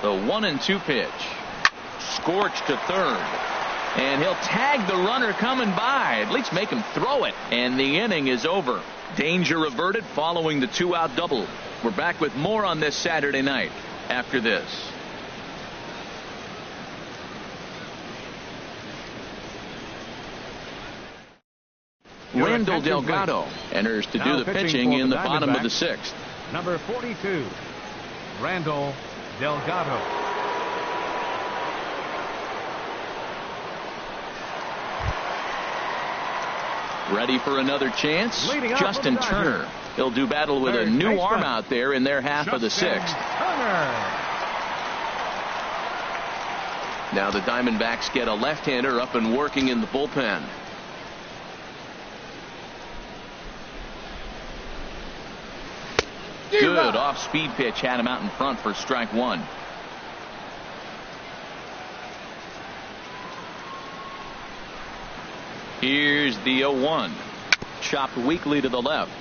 The 1-2 pitch. Scorched to third. And he'll tag the runner coming by. At least make him throw it. And the inning is over. Danger averted following the 2-out double. We're back with more on this Saturday night after this. Randall Delgado enters to do the pitching in the bottom of the 6th. Number 42, Randall Delgado. Ready for another chance? Justin Turner. He'll do battle with a new arm out there in their half of the 6th. Now the Diamondbacks get a left-hander up and working in the bullpen. Good off-speed pitch had him out in front for strike 1. Here's the 0-1. Chopped weakly to the left.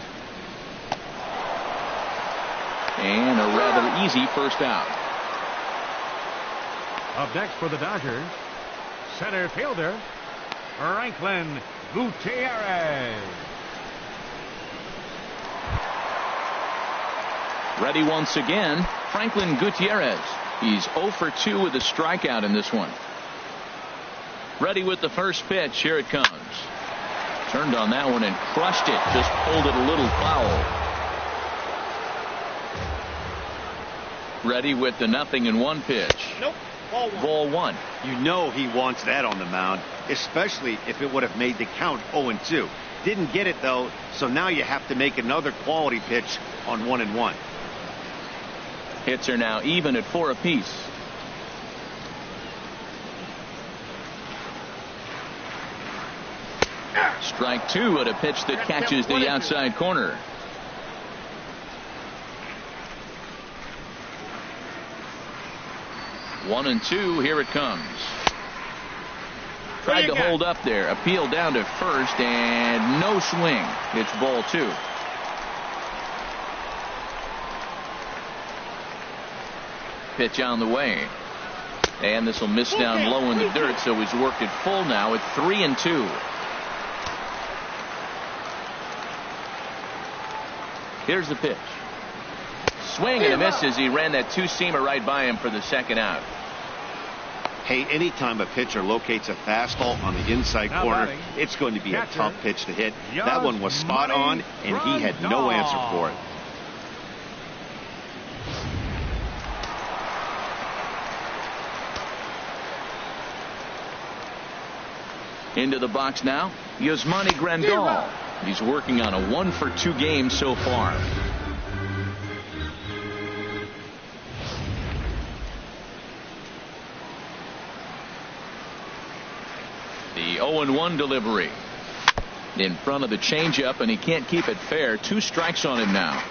And a rather easy first out. Up next for the Dodgers, center fielder Franklin Gutierrez. Ready once again, Franklin Gutierrez. He's 0 for 2 with a strikeout in this one. Ready with the first pitch. Here it comes. Turned on that one and crushed it. Just pulled it a little foul. Ready with the 0-1 pitch. Nope. Ball 1. You know he wants that on the mound, especially if it would have made the count 0-2. Didn't get it though, so now you have to make another quality pitch on 1-1. Hits are now even at 4 apiece. Strike 2 at a pitch that catches the outside corner. One and 2. Here it comes. Tried to hold up there. Appeal down to first and no swing. It's ball 2. Pitch on the way. And this will miss down low in the dirt, so he's worked it full now at 3-2. Here's the pitch. Swing and a miss as he ran that two-seamer right by him for the second out. Hey, anytime a pitcher locates a fastball on the inside corner, it's going to be a tough pitch to hit. That one was spot on, and he had no answer for it. Into the box now, Yasmani Grandal. He's working on a 1-for-2 game so far. The 0-1 delivery. in front of the changeup, and he can't keep it fair. 2 strikes on him now.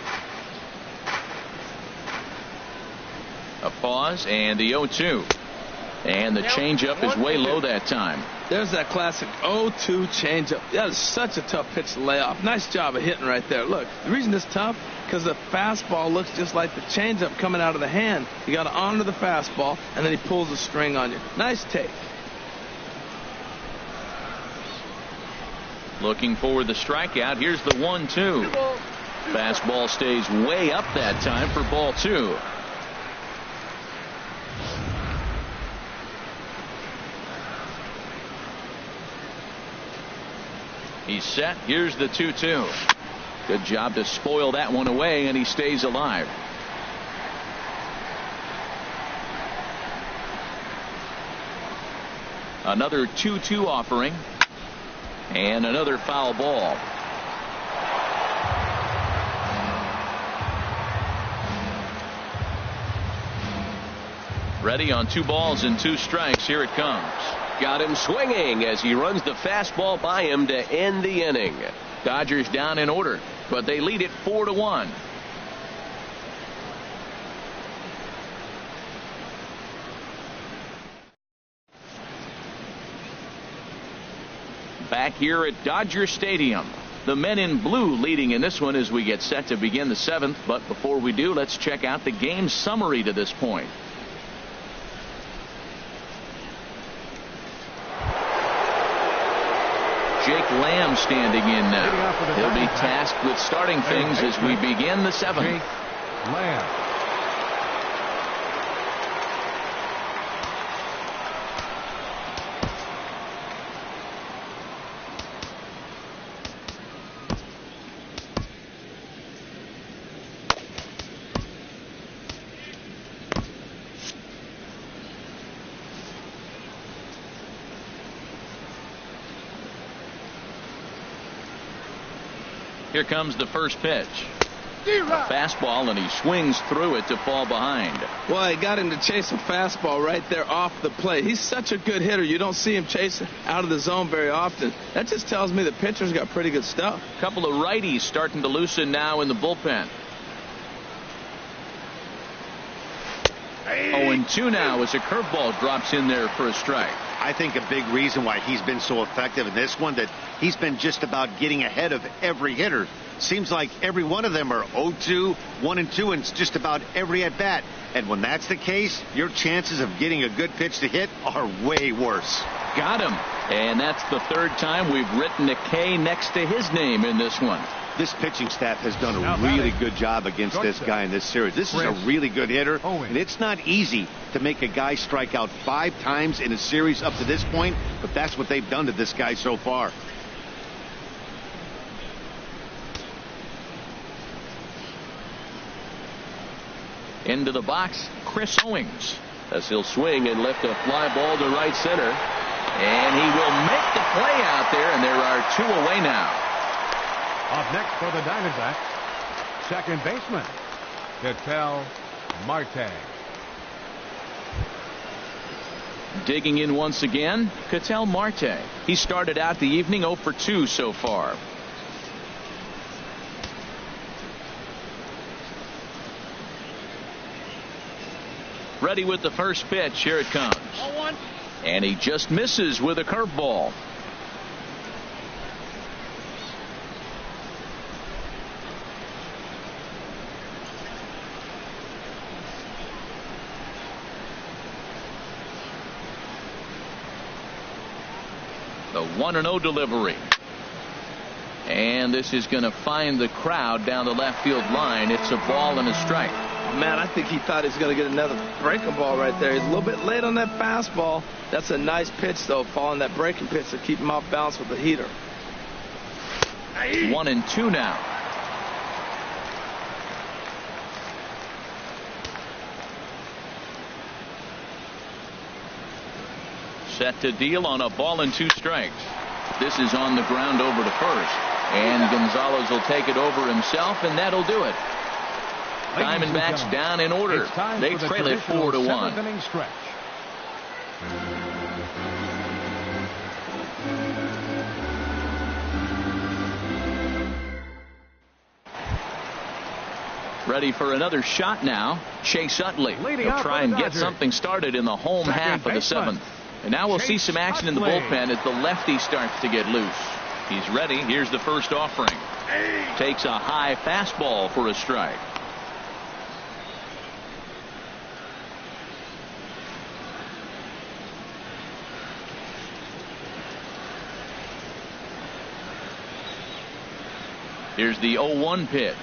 A pause and the 0-2. And the changeup is way low that time. There's that classic 0-2 changeup. That is such a tough pitch to lay off. Nice job of hitting right there. Look, the reason it's tough, because the fastball looks just like the changeup coming out of the hand. You got to honor the fastball, and then he pulls the string on you. Nice take. Looking for the strikeout. Here's the 1-2. Fastball stays way up that time for ball 2. He's set. Here's the 2-2. Good job to spoil that one away, and he stays alive. Another 2-2 offering. And another foul ball. Ready on 2 balls and 2 strikes. Here it comes. Got him swinging as he runs the fastball by him to end the inning. Dodgers down in order, but they lead it 4-1. Back here at Dodger Stadium, the men in blue leading in this one as we get set to begin the 7th. But before we do, let's check out the game summary to this point. Jake Lamb standing in now. He'll be tasked with starting things as we begin the 7th. Jake Lamb. Here comes the first pitch. A fastball, and he swings through it to fall behind. Well, he got him to chase a fastball right there off the plate. He's such a good hitter. You don't see him chasing out of the zone very often. That just tells me the pitcher's got pretty good stuff. A couple of righties starting to loosen now in the bullpen. 0-2 now as a curveball drops in there for a strike. I think a big reason why he's been so effective in this one, that he's been just about getting ahead of every hitter. Seems like every one of them are 0-2, 1-2, and it's just about every at bat. And when that's the case, your chances of getting a good pitch to hit are way worse. Got him. And that's the 3rd time we've written a K next to his name in this one. This pitching staff has done a really good job against this guy in this series. This is a really good hitter, and it's not easy to make a guy strike out 5 times in a series up to this point, but that's what they've done to this guy so far. Into the box, Chris Owings, as he'll swing and lift a fly ball to right center. And he will make the play out there, and there are 2 away now. Up next for the Diamondbacks, second baseman, Ketel Marte. Digging in once again, Ketel Marte. He started out the evening 0 for 2 so far. Ready with the first pitch. Here it comes. And he just misses with a curveball. The 1-0 delivery. And this is going to find the crowd down the left field line. It's a ball and a strike. Man, I think he thought he was going to get another breaking ball right there. He's a little bit late on that fastball. That's a nice pitch, though, following that breaking pitch to keep him off balance with the heater. 1-2 now. Set to deal on a ball and 2 strikes. This is on the ground over to first. And Gonzalez will take it over himself, and that'll do it. Diamondbacks down in order. They trail it 4-1. Ready for another shot now. Chase Utley. He'll try and get something started in the home half of the seventh. And now we'll see some action in the bullpen as the lefty starts to get loose. He's ready. Here's the first offering. Takes a high fastball for a strike. Here's the 0-1 pitch.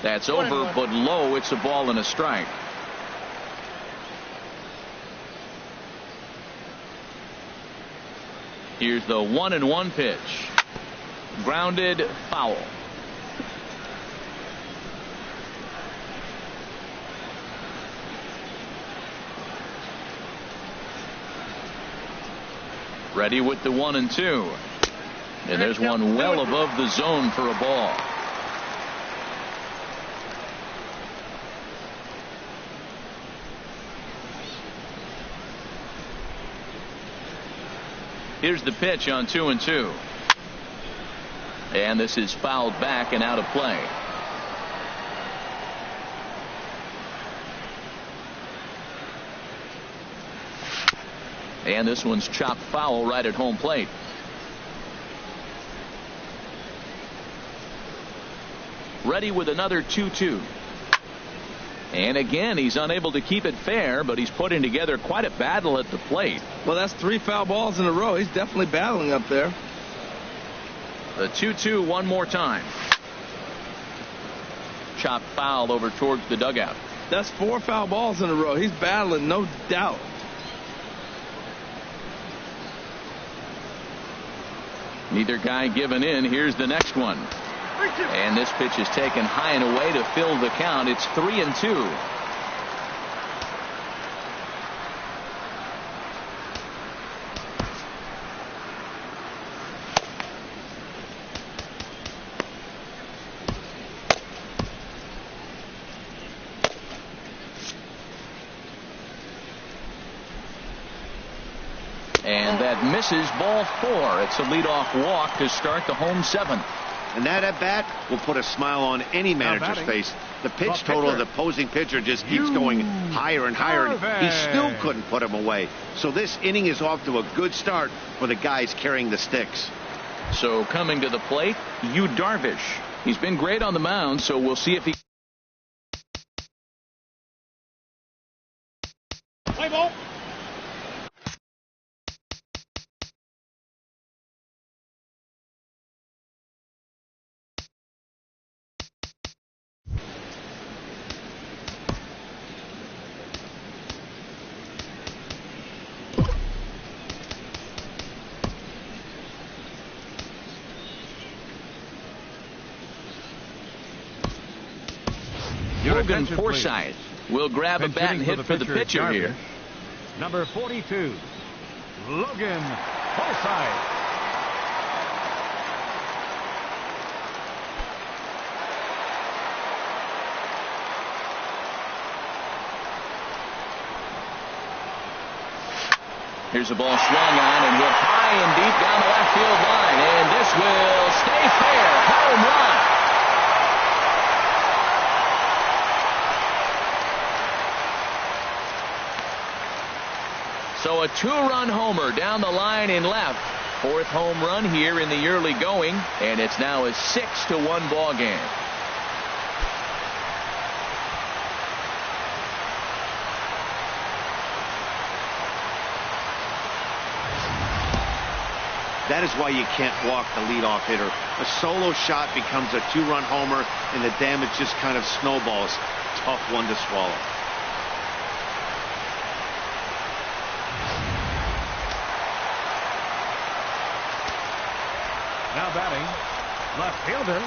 That's over, but low. It's a ball and a strike. Here's the 1-1 pitch. Grounded, foul. Ready with the 1-2. And there's one well above the zone for a ball. Here's the pitch on 2-2. And this is fouled back and out of play. And this one's chopped foul right at home plate. Ready with another 2-2. And again, he's unable to keep it fair, but he's putting together quite a battle at the plate. Well, that's 3 foul balls in a row. He's definitely battling up there. The 2-2 one more time. Chopped foul over towards the dugout. That's 4 foul balls in a row. He's battling, no doubt. Neither guy giving in. Here's the next one. And this pitch is taken high and away to fill the count. It's 3-2. And that misses, ball 4. It's a leadoff walk to start the home 7th. And that at bat will put a smile on any manager's face. The pitch total of the opposing pitcher just keeps going higher and higher. And he still couldn't put him away. So this inning is off to a good start for the guys carrying the sticks. So coming to the plate, Yu Darvish. He's been great on the mound, so we'll see if he. Play ball. Logan Forsythe will grab a bat and hit for the pitcher here. Number 42, Logan Forsythe. Here's a ball swung on and hit high and deep down the left field line. And this will stay fair. Home run. So a 2-run homer down the line in left. 4th home run here in the early going. And it's now a 6-1 ball game. That is why you can't walk the leadoff hitter. A solo shot becomes a 2-run homer, and the damage just kind of snowballs. Tough one to swallow. Now batting, left fielder,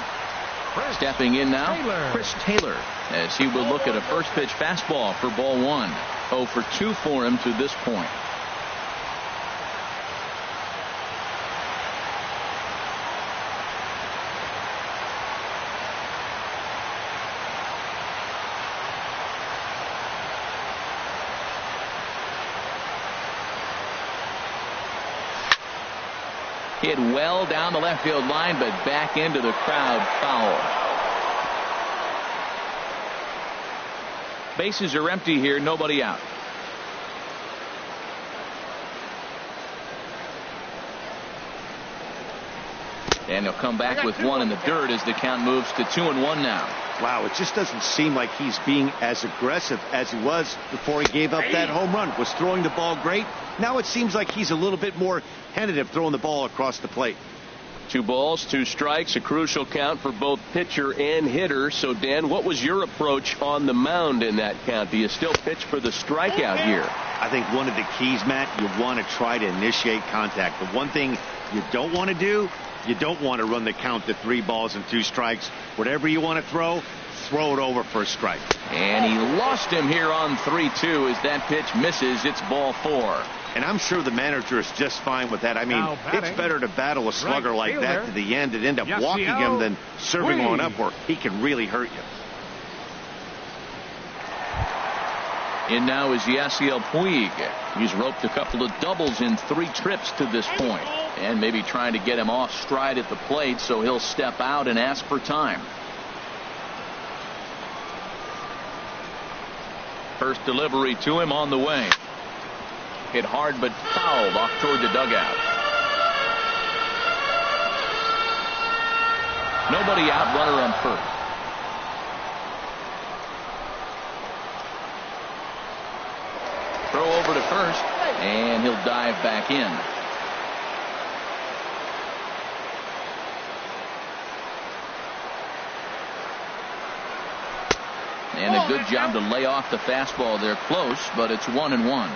Chris Stepping in now, Taylor. Chris Taylor, as he will look at a first pitch fastball for ball 1. 0 for 2 for him to this point. Hit well down the left field line, but back into the crowd, foul. Bases are empty here, nobody out. And he'll come back with one in the dirt as the count moves to 2-1 now. Wow, it just doesn't seem like he's being as aggressive as he was before he gave up that home run. Was throwing the ball great. Now it seems like he's a little bit more tentative throwing the ball across the plate. 2 balls, 2 strikes, a crucial count for both pitcher and hitter. So, Dan, what was your approach on the mound in that count? Do you still pitch for the strikeout here? I think one of the keys, Matt, you want to try to initiate contact. The one thing you don't want to do, you don't want to run the count to 3 balls and 2 strikes. Whatever you want to throw it over for a strike. And he lost him here on 3-2 as that pitch misses. It's ball 4. And I'm sure the manager is just fine with that. I mean, it's better to battle a slugger like that to the end and end up walking him than serving on up where he can really hurt you. In now is Yasiel Puig. He's roped a couple of doubles in 3 trips to this point. And maybe trying to get him off stride at the plate, so he'll step out and ask for time. First delivery to him on the way. Hit hard but fouled off toward the dugout. Nobody out, runner on first. Throw over to first, and he'll dive back in. And a good job to lay off the fastball there close, but it's 1-1.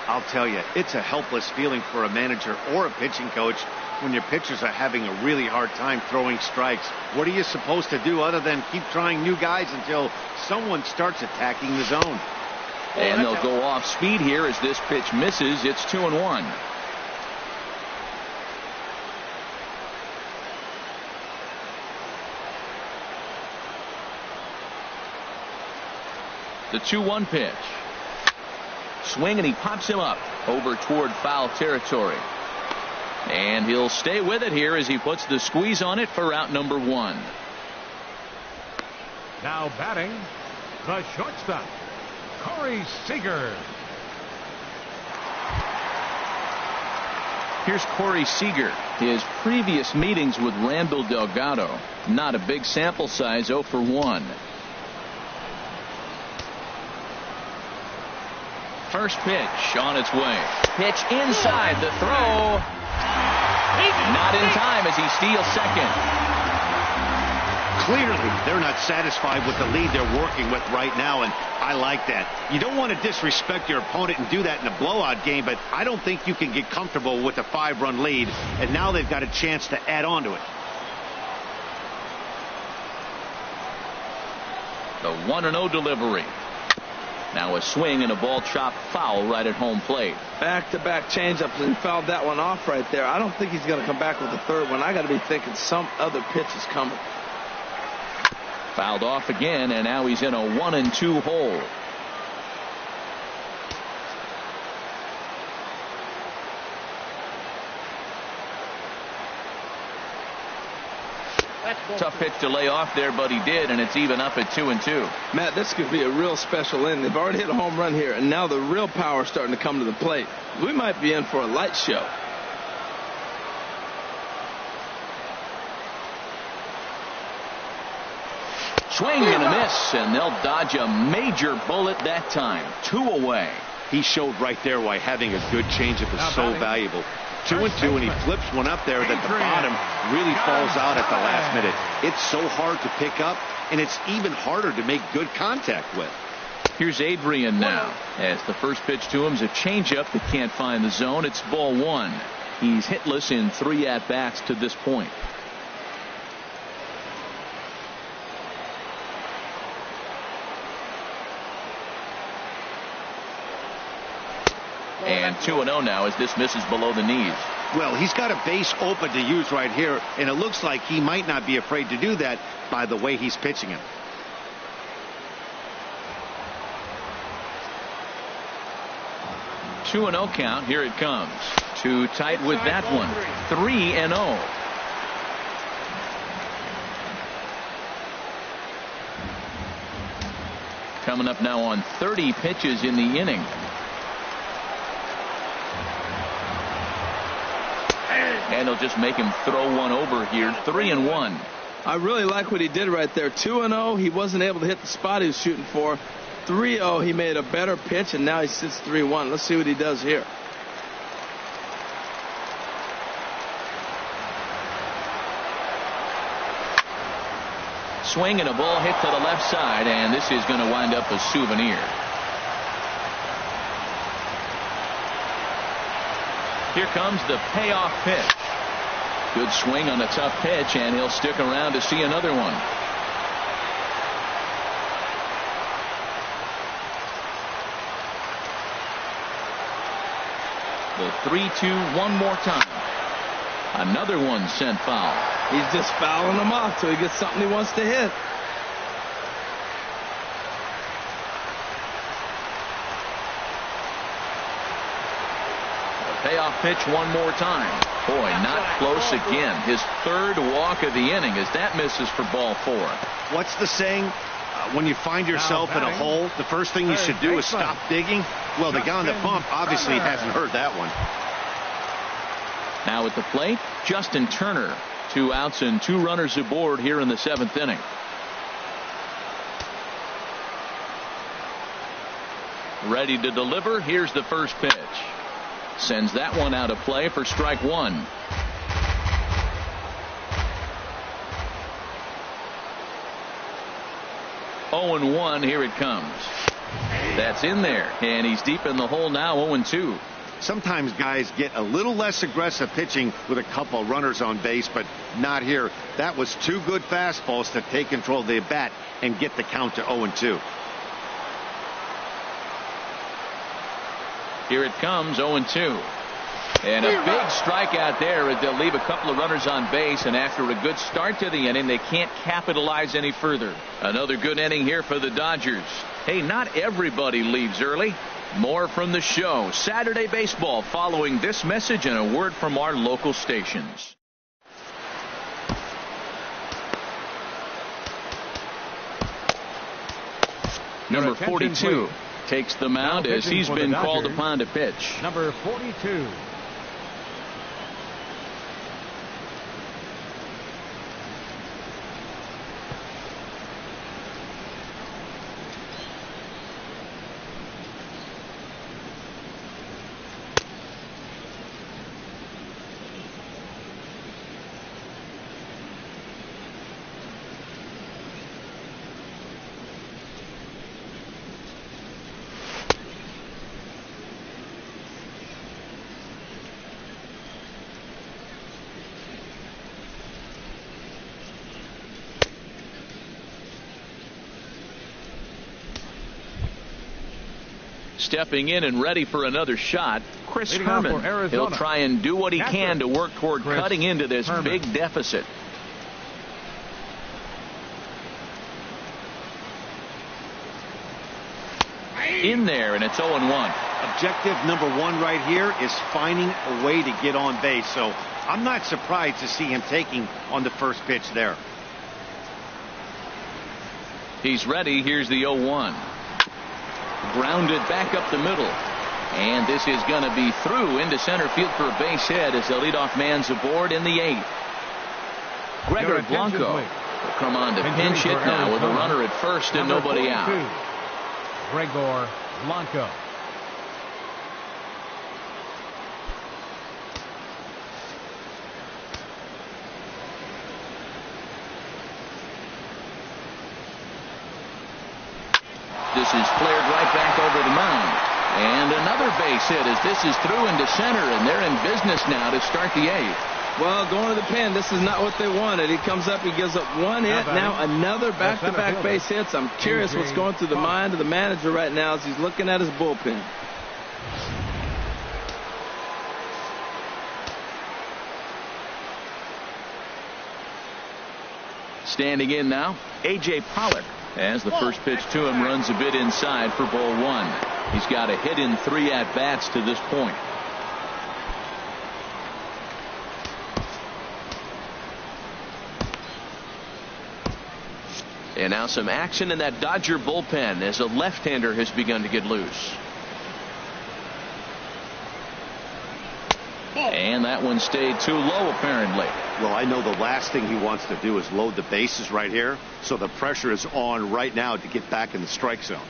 I'll tell you, it's a helpless feeling for a manager or a pitching coach when your pitchers are having a really hard time throwing strikes. What are you supposed to do other than keep trying new guys until someone starts attacking the zone? And they'll go off speed here as this pitch misses. It's 2-1. The 2-1 pitch. Swing, and he pops him up over toward foul territory. And he'll stay with it here as he puts the squeeze on it for out number 1. Now batting, the shortstop, Corey Seager. Here's Corey Seager. His previous meetings with Randall Delgado. Not a big sample size, 0 for 1. First pitch on its way. Pitch inside, the throw. Not in time as he steals second. Clearly, they're not satisfied with the lead they're working with right now, and I like that. You don't want to disrespect your opponent and do that in a blowout game, but I don't think you can get comfortable with a 5-run lead, and now they've got a chance to add on to it. The 1-0 delivery. Now a swing and a ball chopped foul right at home plate. Back-to-back changeups, and he fouled that one off right there. I don't think he's going to come back with the third one. I got to be thinking some other pitch is coming. Fouled off again, and now he's in a 1-2 hole. Tough pitch to lay off there, but he did, and it's even up at 2-2. Matt, this could be a real special inning. They've already hit a home run here, and now the real power is starting to come to the plate. We might be in for a light show. Swing and a miss, and they'll dodge a major bullet that time. 2 away. He showed right there why having a good changeup is so valuable. 2-2, and he flips one up there that the bottom really falls out at the last minute. It's so hard to pick up, and it's even harder to make good contact with. Here's Adrian now, as the first pitch to him is a changeup that can't find the zone. It's ball 1. He's hitless in 3 at-bats to this point. And 2-0 now as this misses below the knees. Well, he's got a base open to use right here, and it looks like he might not be afraid to do that by the way he's pitching him. Two 2-0 count. Here it comes. Too tight with that one. 3-0. coming up now on 30 pitches in the inning. And he'll just make him throw one over here. 3-1. I really like what he did right there. 2-0. He wasn't able to hit the spot he was shooting for. 3-0. He made a better pitch, and now he sits 3-1. Let's see what he does here. Swing and a ball hit to the left side, and this is going to wind up a souvenir. Here comes the payoff pitch. Good swing on a tough pitch, and he'll stick around to see another one. The 3-2 one more time. Another one sent foul. He's just fouling them off till he gets something he wants to hit. Payoff pitch one more time. Boy, not close again. His third walk of the inning as that misses for ball 4. What's the saying? When you find yourself in a hole, the first thing you should do is stop digging. Well, the guy on the bump obviously hasn't heard that one. Now at the plate, Justin Turner. 2 outs and 2 runners aboard here in the 7th inning. Ready to deliver. Here's the first pitch. Sends that one out of play for strike 1. Oh and 1. Here it comes. That's in there, and he's deep in the hole now. 0-2. Sometimes guys get a little less aggressive pitching with a couple runners on base, but not here. That was 2 good fastballs to take control of the bat and get the count to 0-2. Here it comes, 0-2. And a big strikeout there as they'll leave a couple of runners on base, and after a good start to the inning, they can't capitalize any further. Another good inning here for the Dodgers. Hey, not everybody leaves early. More from the show. Saturday Baseball following this message and a word from our local stations. Number 42 takes the mound as he's been called upon to pitch. Number 42. Stepping in and ready for another shot, Chris Leading off Herman. for Arizona. He'll try and do what he can to work toward Chris cutting into this Herman. big deficit. In there, and it's 0-1. Objective number 1 right here is finding a way to get on base. So I'm not surprised to see him taking on the first pitch there. He's ready. Here's the 0-1. Grounded back up the middle. And this is going to be through into center field for a base hit as the leadoff man's aboard in the 8th. Gregor Blanco will come on to pinch hit now with a runner at first and nobody out. Gregor Blanco. This is flared right back over the mound. And another base hit as this is through into center, and they're in business now to start the 8th. Well, going to the pen, this is not what they wanted. He comes up, he gives up 1 hit, now another back-to-back base hits. I'm curious what's going through the mind of the manager right now as he's looking at his bullpen. Standing in now, A.J. Pollock, as the first pitch to him runs a bit inside for ball 1. He's got a hit in 3 at-bats to this point. And now some action in that Dodger bullpen as a left-hander has begun to get loose. And that one stayed too low, apparently. Well, I know the last thing he wants to do is load the bases right here, so the pressure is on right now to get back in the strike zone.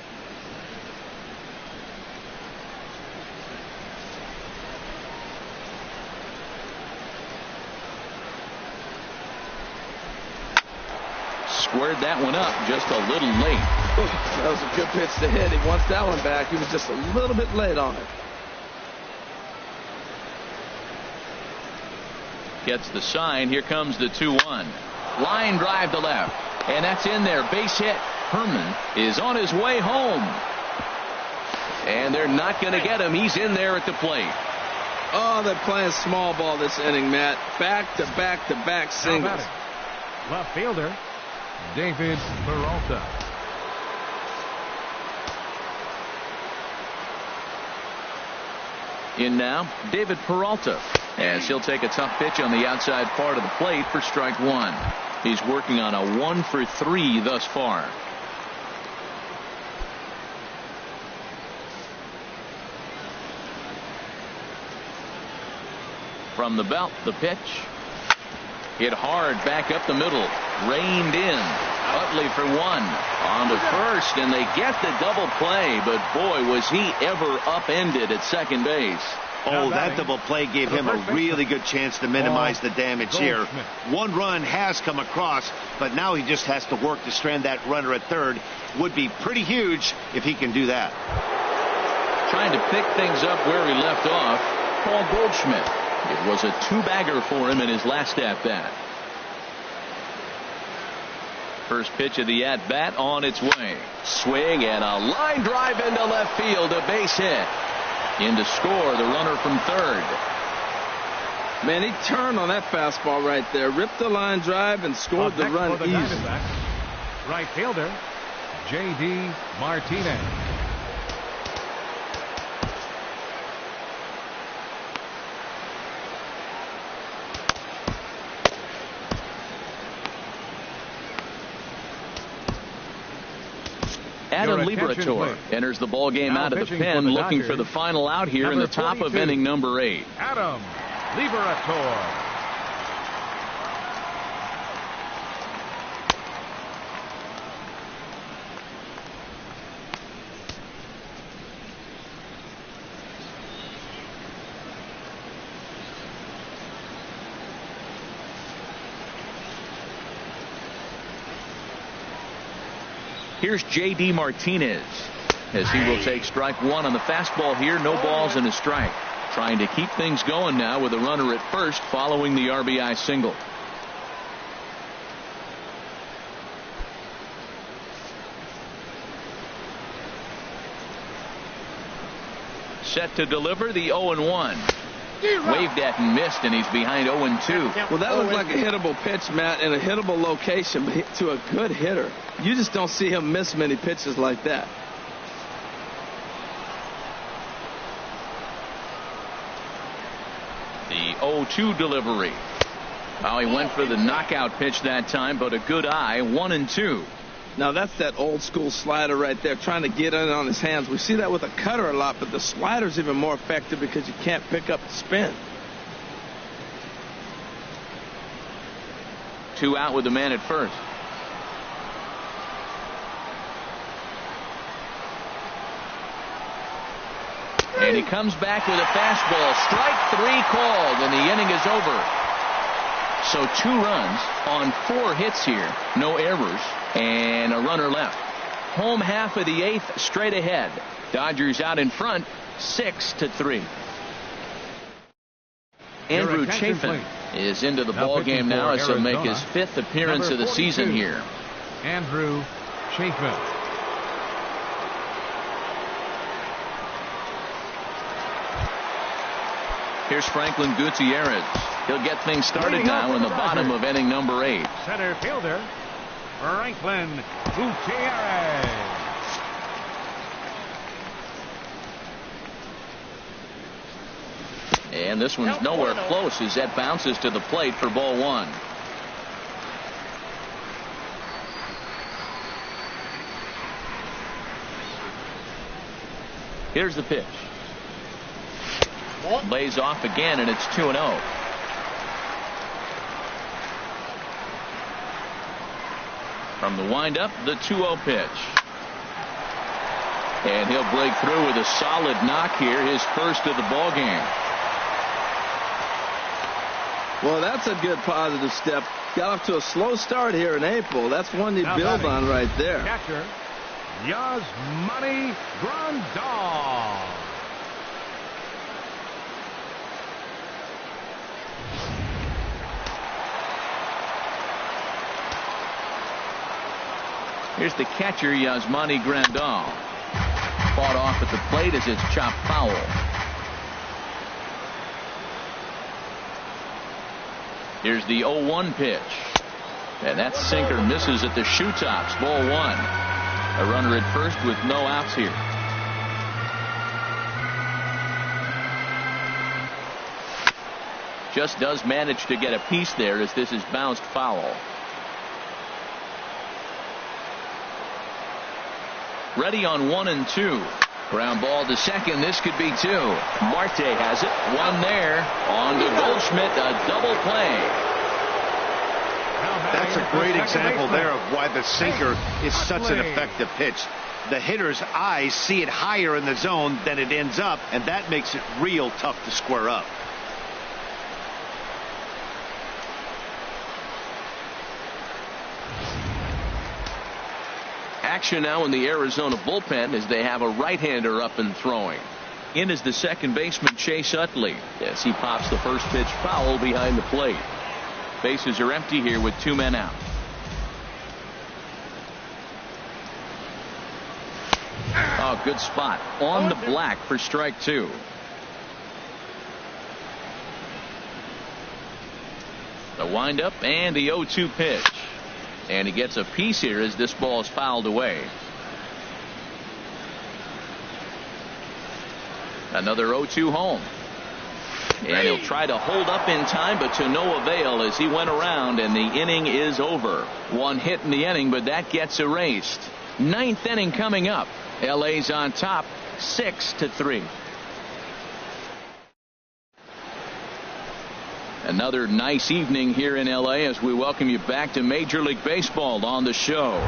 Squared that one up just a little late. That was a good pitch to hit. He wants that one back. He was just a little bit late on it. Gets the sign. Here comes the 2-1. Line drive to left. And that's in there. Base hit. Herman is on his way home. And they're not going to get him. He's in there at the plate. Oh, they're playing small ball this inning, Matt. Back to back to back singles. Left fielder, David Peralta. In now, David Peralta, as he'll take a tough pitch on the outside part of the plate for strike one. He's working on a 1-for-3 thus far. From the belt, the pitch. Hit hard back up the middle. Reined in. Utley for one. On to first, and they get the double play, but boy, was he ever upended at second base. Oh, that double play gave him a really good chance to minimize the damage here. One run has come across, but now he just has to work to strand that runner at third. Would be pretty huge if he can do that. Trying to pick things up where he left off, Paul Goldschmidt. It was a two-bagger for him in his last at-bat. First pitch of the at-bat on its way. Swing and a line drive into left field, a base hit. In to score, the runner from third. Man, he turned on that fastball right there, ripped the line drive, and scored the run easy. Right fielder, J.D. Martinez. Adam Liberator enters the ball game out of the pen, looking for the final out here in the top of inning number 8. Adam Liberator. Here's J.D. Martinez as he will take strike one on the fastball here. No balls and a strike. Trying to keep things going now with a runner at first following the RBI single. Set to deliver the 0-1. Waved at and missed, and he's behind 0-2. Well, that looked like a hittable pitch, Matt, in a hittable location to a good hitter. You just don't see him miss many pitches like that. The 0-2 delivery. Well, he went for the knockout pitch that time, but a good eye. 1-2. Now that's that old school slider right there, trying to get in on his hands. We see that with a cutter a lot, but the slider's even more effective because you can't pick up the spin. 2 out with the man at first. And he comes back with a fastball. Strike 3 called, and the inning is over. So 2 runs on 4 hits here. No errors and a runner left. Home half of the 8th straight ahead. Dodgers out in front 6-3. Andrew Chafin is into the ball game now as he'll make his 5th appearance of the season here. Andrew Chafin. Here's Franklin Gutierrez. He'll get things started now in the bottom of inning number 8. Center fielder, Franklin Gutierrez. And this one's nowhere close as that bounces to the plate for ball 1. Here's the pitch. Lays off again, and it's 2-0. From the windup, the 2-0 pitch. And he'll break through with a solid knock here, his first of the ball game. Well, that's a good positive step. Got off to a slow start here in April. That's one you build on right there. Catcher, Yasmani Grandal. Here's the catcher, Yasmani Grandal. Fought off at the plate as it's chopped foul. Here's the 0-1 pitch. And that sinker misses at the shoe tops. Ball 1. A runner at first with no outs here. Just does manage to get a piece there as this is bounced foul. Ready on 1 and 2. Ground ball to second. This could be 2. Marte has it. 1 there. On to Goldschmidt. A double play. That's a great example there of why the sinker is such an effective pitch. The hitter's eyes see it higher in the zone than it ends up, and that makes it real tough to square up. Action now in the Arizona bullpen as they have a right-hander up and throwing. In is the second baseman, Chase Utley, as he pops the first pitch foul behind the plate. Bases are empty here with 2 men out. Oh, good spot on the black for strike 2. The windup and the 0-2 pitch. And he gets a piece here as this ball is fouled away. Another 0-2 home. And he'll try to hold up in time, but to no avail as he went around, and the inning is over. 1 hit in the inning, but that gets erased. 9th inning coming up. LA's on top 6-3. Another nice evening here in LA as we welcome you back to Major League Baseball on the show.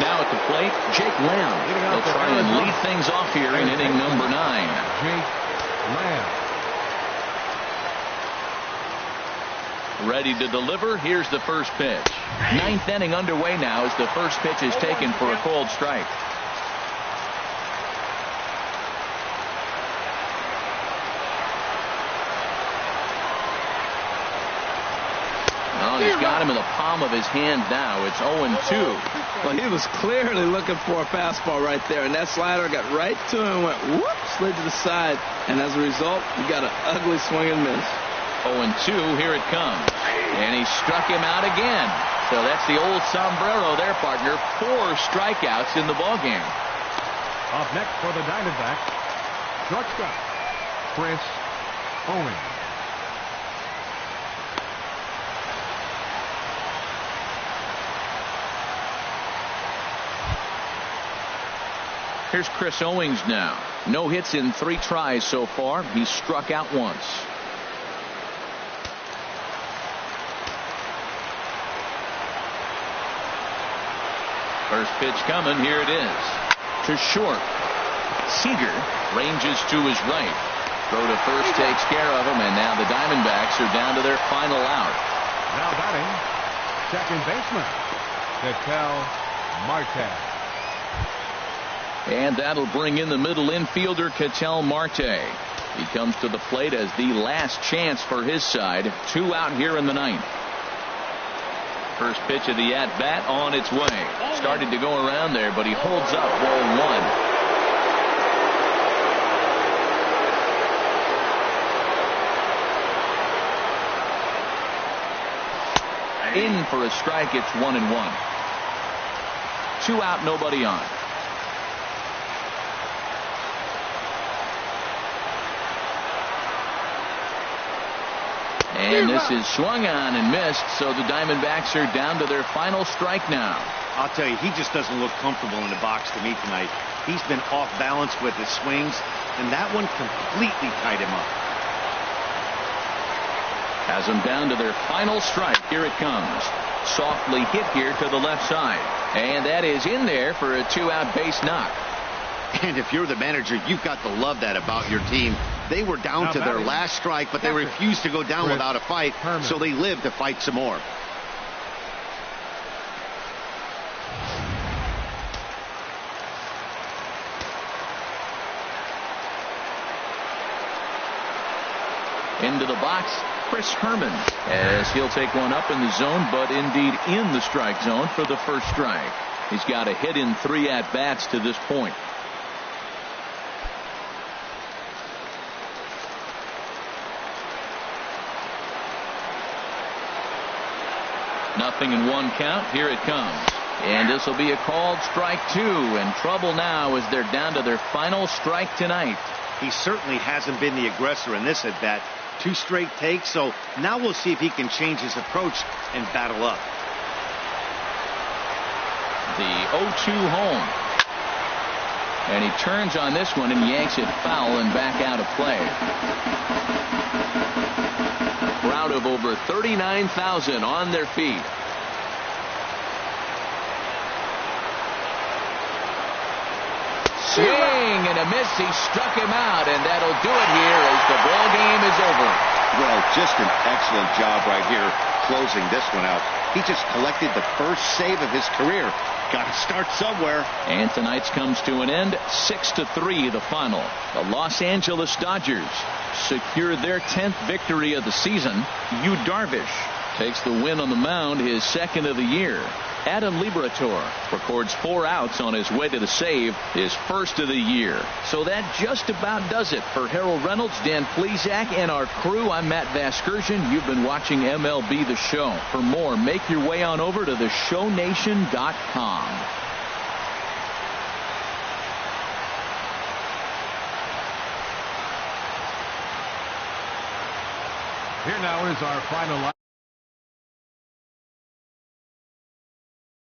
Now at the plate, Jake Lamb. He'll try and lead things off here in inning number 9. Jake Lamb. Ready to deliver. Here's the first pitch. 9th inning underway now as the first pitch is taken for a called strike. He's got him in the palm of his hand now. It's 0-2. Well, he was clearly looking for a fastball right there, and that slider got right to him and went whoop, slid to the side, and as a result, he got an ugly swing and miss. 0-2, here it comes. And he struck him out again. So that's the old sombrero there, partner. 4 strikeouts in the ballgame. Up next for the Diamondbacks, shortstop, Chris Owings. Here's Chris Owings now. No hits in 3 tries so far. He's struck out once. First pitch coming. Here it is. To short. Seager ranges to his right. Throw to first takes care of him, and now the Diamondbacks are down to their final out. Now batting, second baseman, Ketel Marte. And that'll bring in the middle infielder, Ketel Marte. He comes to the plate as the last chance for his side. 2 out here in the 9th. First pitch of the at-bat on its way. Started to go around there, but he holds up. Ball 1. In for a strike. It's 1-1. 2 out, nobody on. And this is swung on and missed, so the Diamondbacks are down to their final strike now. I'll tell you, he just doesn't look comfortable in the box to me tonight. He's been off balance with his swings, and that one completely tied him up. Has them down to their final strike. Here it comes. Softly hit here to the left side. And that is in there for a 2-out base knock. And if you're the manager, you've got to love that about your team. They were down to their last strike, but they refused to go down without a fight, so they lived to fight some more. Into the box, Chris Herman, as he'll take one up in the zone, but indeed in the strike zone for the first strike. He's got a hit in 3 at-bats to this point. Nothing in 1 count. Here it comes. And this will be a called strike 2. And trouble now as they're down to their final strike tonight. He certainly hasn't been the aggressor in this at-bat. 2 straight takes, so now we'll see if he can change his approach and battle up. The 0-2 home. And he turns on this one and yanks it foul and back out of play. Crowd of over 39,000 on their feet. Swing and a miss. He struck him out, and that'll do it here as the ball game is over. Well, just an excellent job right here closing this one out. He just collected the first save of his career. Got to start somewhere. And tonight's comes to an end. 6-3 the final. The Los Angeles Dodgers secure their 10th victory of the season. Yu Darvish takes the win on the mound, his 2nd of the year. Adam Liberatore records 4 outs on his way to the save, his 1st of the year. So that just about does it for Harold Reynolds, Dan Plesac, and our crew. I'm Matt Vasgersian. You've been watching MLB The Show. For more, make your way on over to theshownation.com. Here now is our final line.